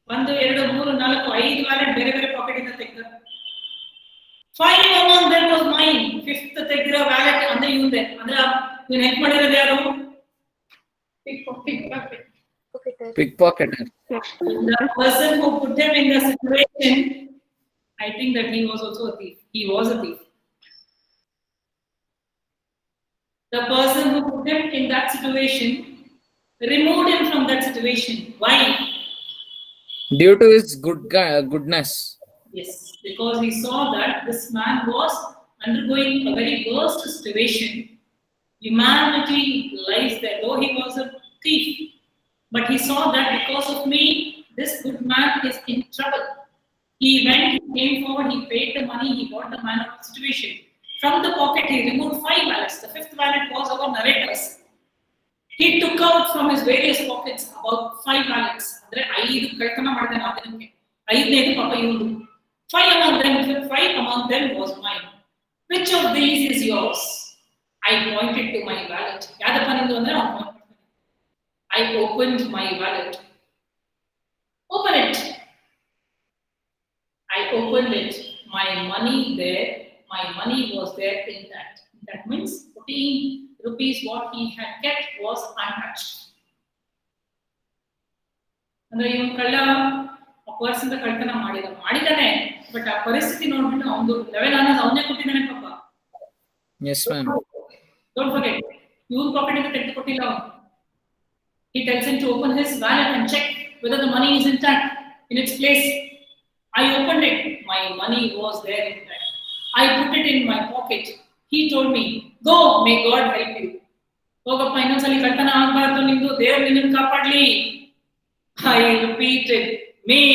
1, 2, 3, 4, 5 wallet ಬೇರೆ ಬೇರೆ packet ಇಂದ ತೆಗೆದ. 5 among them was mine. 5th ತೆಗೆದಿರೋ wallet ಅಂದ್ರೆ ಇವಂದೆ. ಅಂದ್ರೆ ನೀನು help ಮಾಡಿರೋದು ಯಾರು? Pickpocketer. The person who put him in the situation I think that he was also a thief. He was a thief. The person who put him in that situation removed him from that situation. Why? Due to his goodness. Yes, because he saw that this man was undergoing a very worst situation. Humanity lies there, though he was a thief. But he saw that because of me, this good man is in trouble. He went, he came forward, he paid the money, he got the man out of the situation. From the pocket, he removed 5 wallets. The 5th wallet was our narrator's. He took out from his various pockets about 5 wallets. ಅಂದ್ರೆ 5 ಕಳ್ತನ ಮಾಡಿದ ಆ ದಿನಕ್ಕೆ 5ನೇದು ಪಾಪ ಇವ್ನು. 5 among them was mine. Which of these is yours? I pointed to my wallet. ಯಾವ್ದಪ್ಪ ನಿಂದು ಅಂದ್ರೆ I opened my wallet. Open it. I opened it. My money there. My money was there intact. That means 14 rupees what he had kept was untouched. ಅಂದ್ರೆ ಇವನು ಕಳ್ಳ purse ಅಂತ ಕಳ್ತನ ಮಾಡಿದಾನೆ but ಆ ಪರಿಸ್ಥಿತಿ ನೋಡ್ಬಿಟ್ಟು ಅವನು ಲೆವೆಲ್ ಅನ್ನೋದು ಅವನೇ ಕೊಟ್ಟಿದ್ದಾನೆ ಪಾಪ. Yes, ma'am. Don't forget, even packet ಇಂದ ತೆಗೆದು ಕೊಟ್ಟಿಲ್ಲ ಅವನು. He tells him to open his wallet and check whether the money is intact in its place. I opened it. My money was there intact. I put it in my pocket. He told me, "Go, may God help you." ಹೋಗಪ್ಪ ಇನ್ನೊಂದ್ಸಲಿ ಕಳ್ತನ ಆಗ್ಬಾರ್ದು ನಿಂದು, ದೇವ್ರು ನಿನ್ನನ್ನು ಕಾಪಾಡ್ಲಿ. I repeated, "May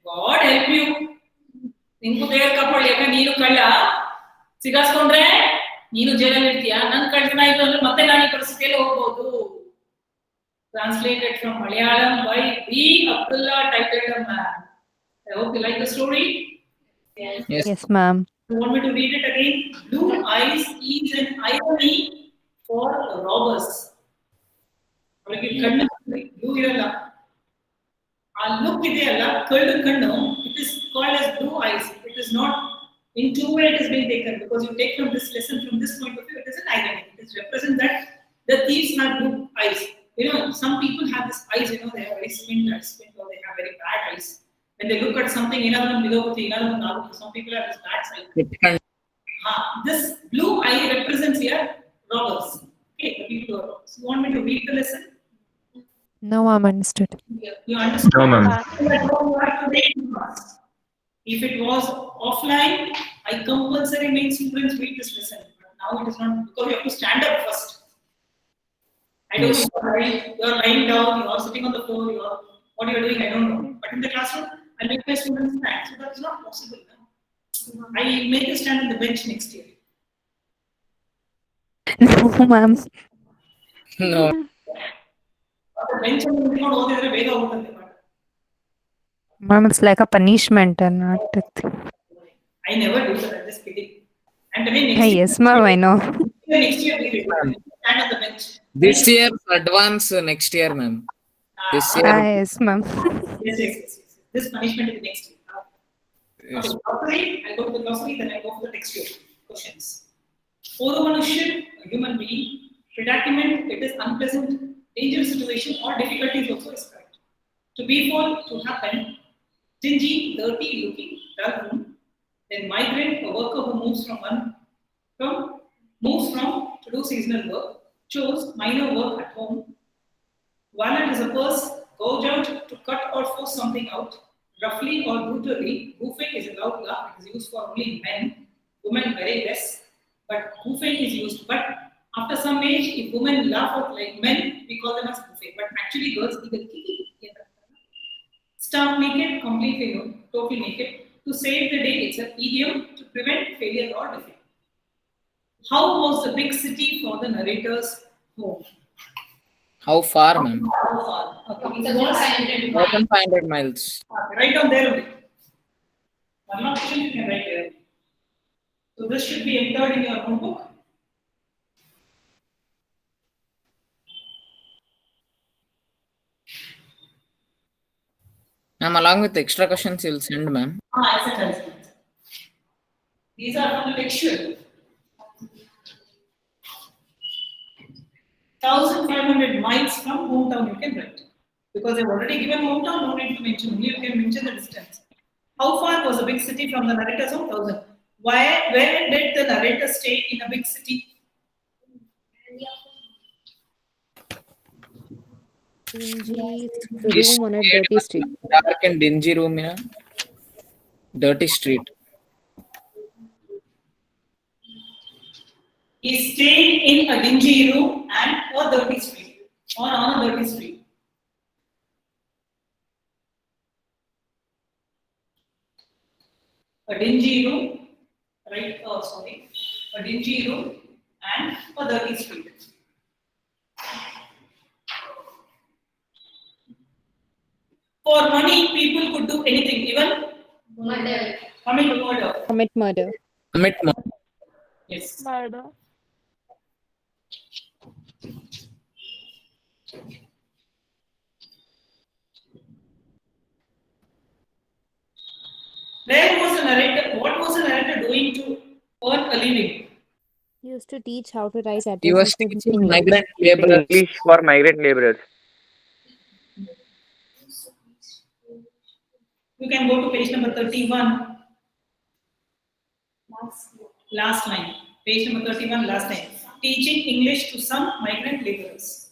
God help you." ನಿಂಗೂ ದೇವ್ರು ಕಾಪಾಡ್ಲಿ, ಯಾಕಂದ್ರೆ ನೀನು ಕಳ್ಳ ಸಿಗಾಸ್ಕೊಂಡ್ರೆ ನೀನು ಜೈಲಲ್ಲಿ ಇರ್ತೀಯ. ನನ್ ಕಳ್ತನ ಆಯ್ತು ಅಂದ್ರೆ ಮತ್ತೆ ನಾನು ಈ ಪರಿಸ್ಥಿತಿಯಲ್ಲಿ ಹೋಗ್ಬೋದು. Translated from Malayalam by B. Abdullah, titled a man. I hope you like the story. Yes, ma'am. You want me to read it again? Blue eyes is an irony for robbers. ಅವರಿಗೆ ಕಣ್ಣು blue ಇರಲ್ಲ, ಆ look ಇದೆಯಲ್ಲ ಕಳ್ಳ ಕಣ್ಣು, it is called as blue eyes. It is not in two way it is being taken, because you take from this lesson from this point of view, it is an irony. It is represent that the thieves have blue eyes. You know, some people have this eyes, you know, they have very squint or they have very bad eyes. When they look at something, some people have this bad side. This blue eye represents here robbers. Okay, the people who are robbers. You want me to read the lesson? No, ma'am, understood. You understand? No, ma'am. If it was offline, I compulsory make students read this lesson. But now it is not, because you have to stand up first. I don't know, you're lying down, you're sitting on the floor, what you're doing, I don't know. But in the classroom, I make my students stand. So that is not possible. I make them stand on the bench next year. No, ma'am. No. The bench and not all the other way out. Ma'am, it's like a punishment and not a thing. I never do that, I'm just kidding. And again, next year, Yes, ma'am, I know. next year we will stand on the bench. This year advance, next year, ma'am. This year. Yes, ma'am. Yes. This punishment is next year. Yes. Okay, glossary, I go to the glossary, then I go to the textual questions. Photomanuship, a human being. Predicament, it is unpleasant, dangerous situation or difficulties also is correct. To befall, to happen. Stingy, dirty looking, dull room. Then migrant, a worker who moves from to do seasonal work. Chose minor work at home. Wallet is a purse, gouged out to cut or force something out. Roughly or brutally, goofing is a loud laugh. It is used for only men, women very less. But goofing is used. But after some age, if women laugh out like men, we call them as goofing. But actually, girls either kiki. Stark naked, completely nude, totally naked. To save the day, it's an idiom to prevent failure or defeat. How was the big city for the narrator's home? How far, ma'am? How far? Okay, it was 1,500 miles. Write down there only. One more question you can write there. So this should be entered in your notebook. Ma'am, along with the extra questions you'll send, ma'am. As a husband. These are from the textual. 1,500 miles from hometown you can write. Because I've already given hometown, no need to mention. Only you can mention the distance. How far was a big city from the narrator's home? 1,000. Where did the narrator stay in a big city? Dingy He room on a stayed dirty street. in a dark and dingy room in a dirty street. He stayed in a dingy room and a dirty street. Or on a dirty street. A dingy room, right? Oh, sorry. A dingy room and a dirty street. For money, people could do anything, even commit murder. Commit murder. Commit murder. Yes. Murder. Where was the narrator? What was the narrator doing to earn a living? He used to teach how to write He was addresses teaching in migrant Teaching laborers. English for migrant laborers. You can go to page number 31. Last line. Page number 31, last line. Teaching English to some migrant laborers.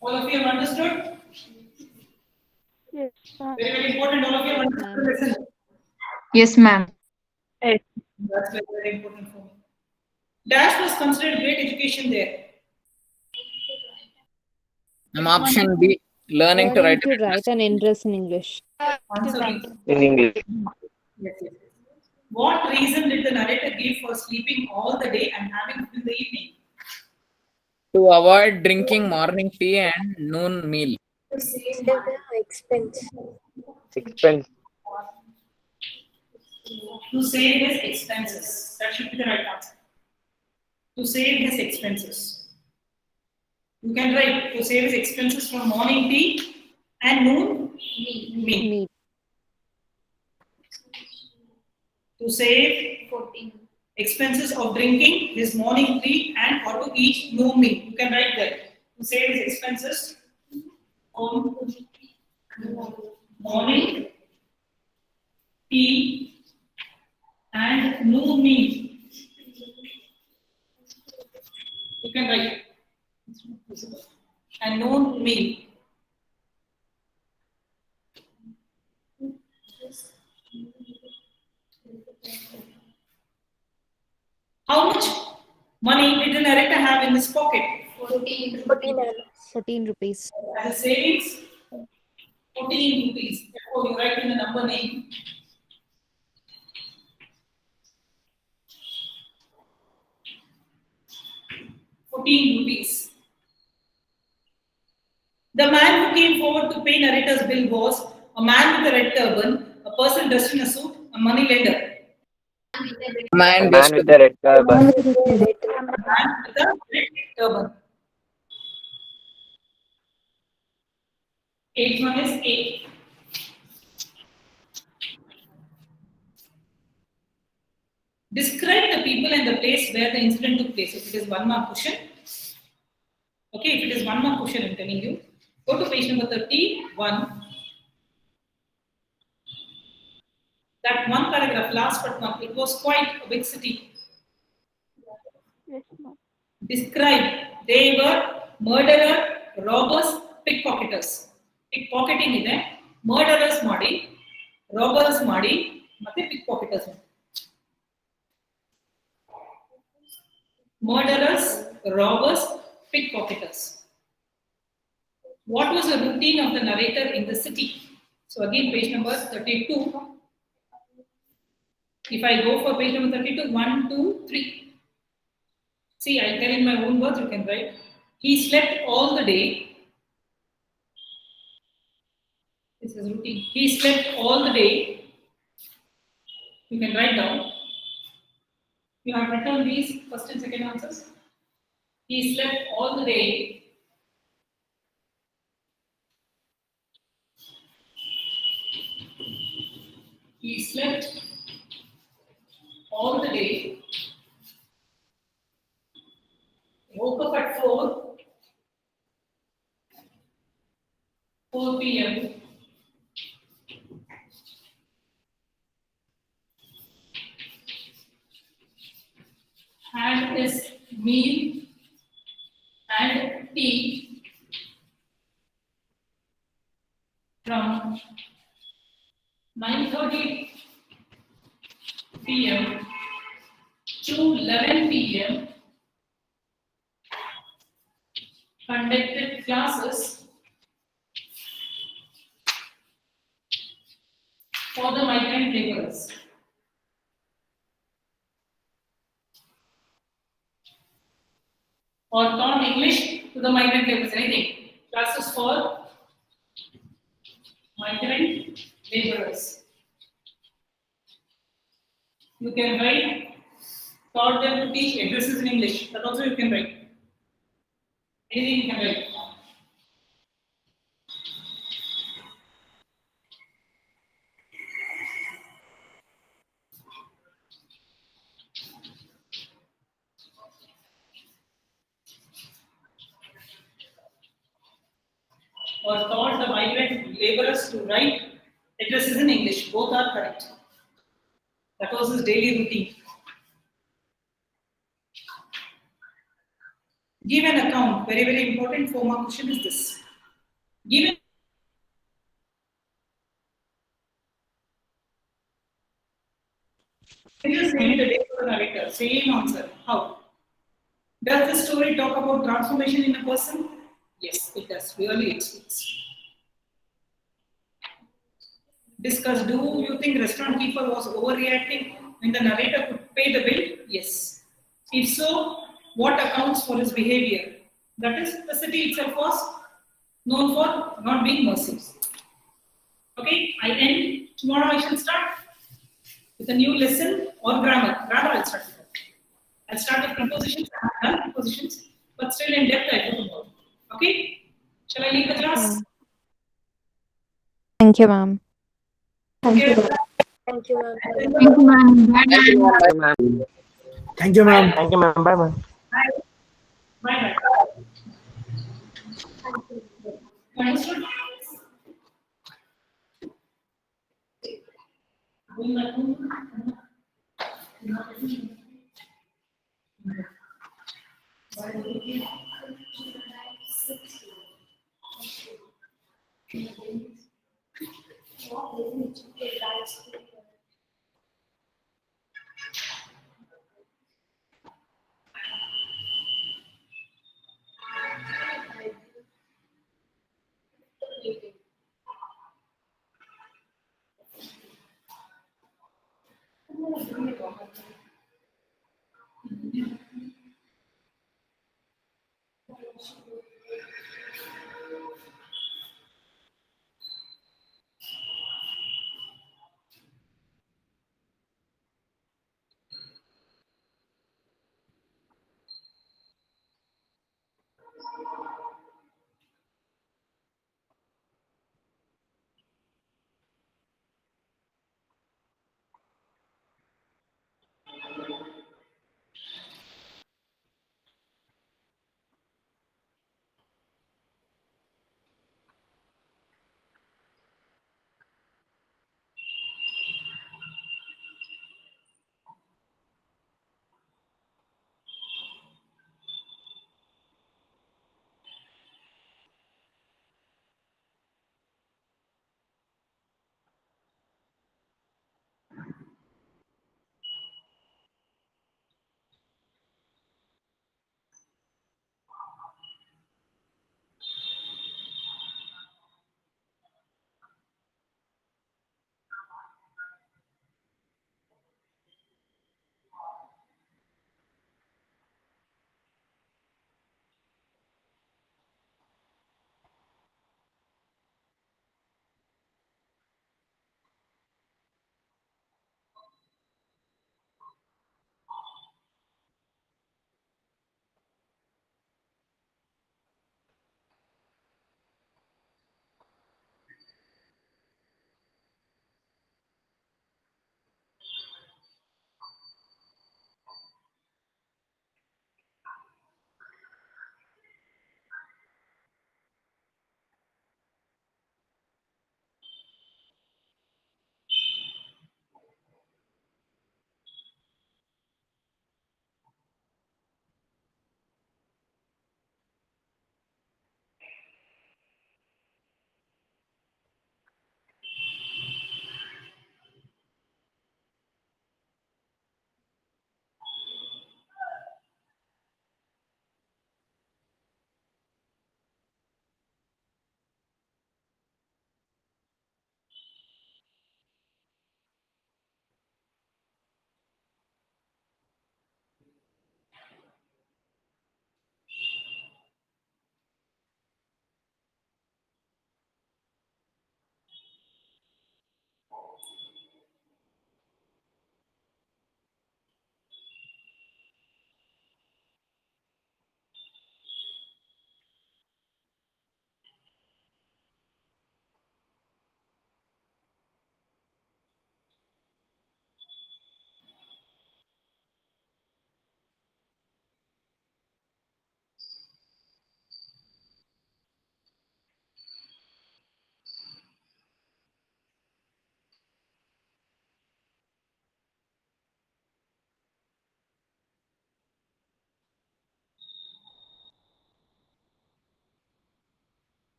All of you have understood? Yes. Very, very important. All of you have understood the lesson. Yes, ma'am. Yes. That's very, very important for me. Dash was considered great education there. Option B, learning to write. an address in English. Answer B. In English. Yes, yes. What reason did the narrator give for sleeping all the day and having food in the evening? To avoid drinking morning tea and noon meal. Expense. To save his expenses. That should be the right answer. To save his expenses. You can write to save his expenses from morning tea and noon meal. Meat. To save expenses of drinking his morning tea and or to eat noon meal. You can write that. To save his expenses on morning tea and noon meal. You can write and noon meal. How much money did the narrator have in his pocket? 14 rupees. As a savings, 14 rupees. Therefore, you write in the number name. ₹14. The man who came forward to pay narrator's bill was a man with a red turban, a person dressed in a suit, a money lender. Man, Man with the red turban. Man with a red turban. 8th one is A. Describe the people and the place where the incident took place. If it is 1 mark question. Okay, if it is 1 mark question, I'm telling you. Go to page number 31. That one paragraph, last but one, it was quite a big city. Yes, ma'am. Describe. They were murderer, robbers, pickpocketers. Pickpocketing ಇದೆ, murderers ಮಾಡಿ, robbers ಮಾಡಿ, ಮತ್ತೆ pickpocketers ಮಾಡಿ. Murderers, robbers, pickpocketers. What was the routine of the narrator in the city? So again, page number 32. If I go for page number 32, 1, 2, 3. See, I'll tell in my own words, you can write. He slept all the day. This is routine. He slept all the day. You can write down. You have written these first and second answers. He slept all the day. He slept all the day, woke up at 4 p.m. Had his meal and tea from 9:30 p.m. to 11 p.m. Conducted classes for the migrant laborers. Or taught English to the migrant laborers. Anything. Classes for migrant laborers. You can write. Taught them to teach addresses in English. That also you can write. Anything you can write. Or taught the migrant laborers to write addresses in English. Both are correct. That was his daily routine. Give an account. Very, very important 4-mark question is this. Give an same the day for the narrator. Same answer. How? Does the story talk about transformation in a person? Yes, it does. Really, it speaks. Discuss. Do you think restaurant keeper was overreacting when the narrator could pay the bill? Yes. If so, what accounts for his behavior? That is, the city itself was known for not being merciless. Okay, I end. Tomorrow I shall start with a new lesson or grammar. Grammar I'll start with that. I'll start with prepositions. I have done prepositions, but still in depth I don't know. Okay? Shall I leave the class? Thank you, ma'am. Okay. Thank you, ma'am. Bye, ma'am. Thank you, ma'am. Thank you, ma'am. Bye, ma'am. Bye. Bye. Understood? Bye.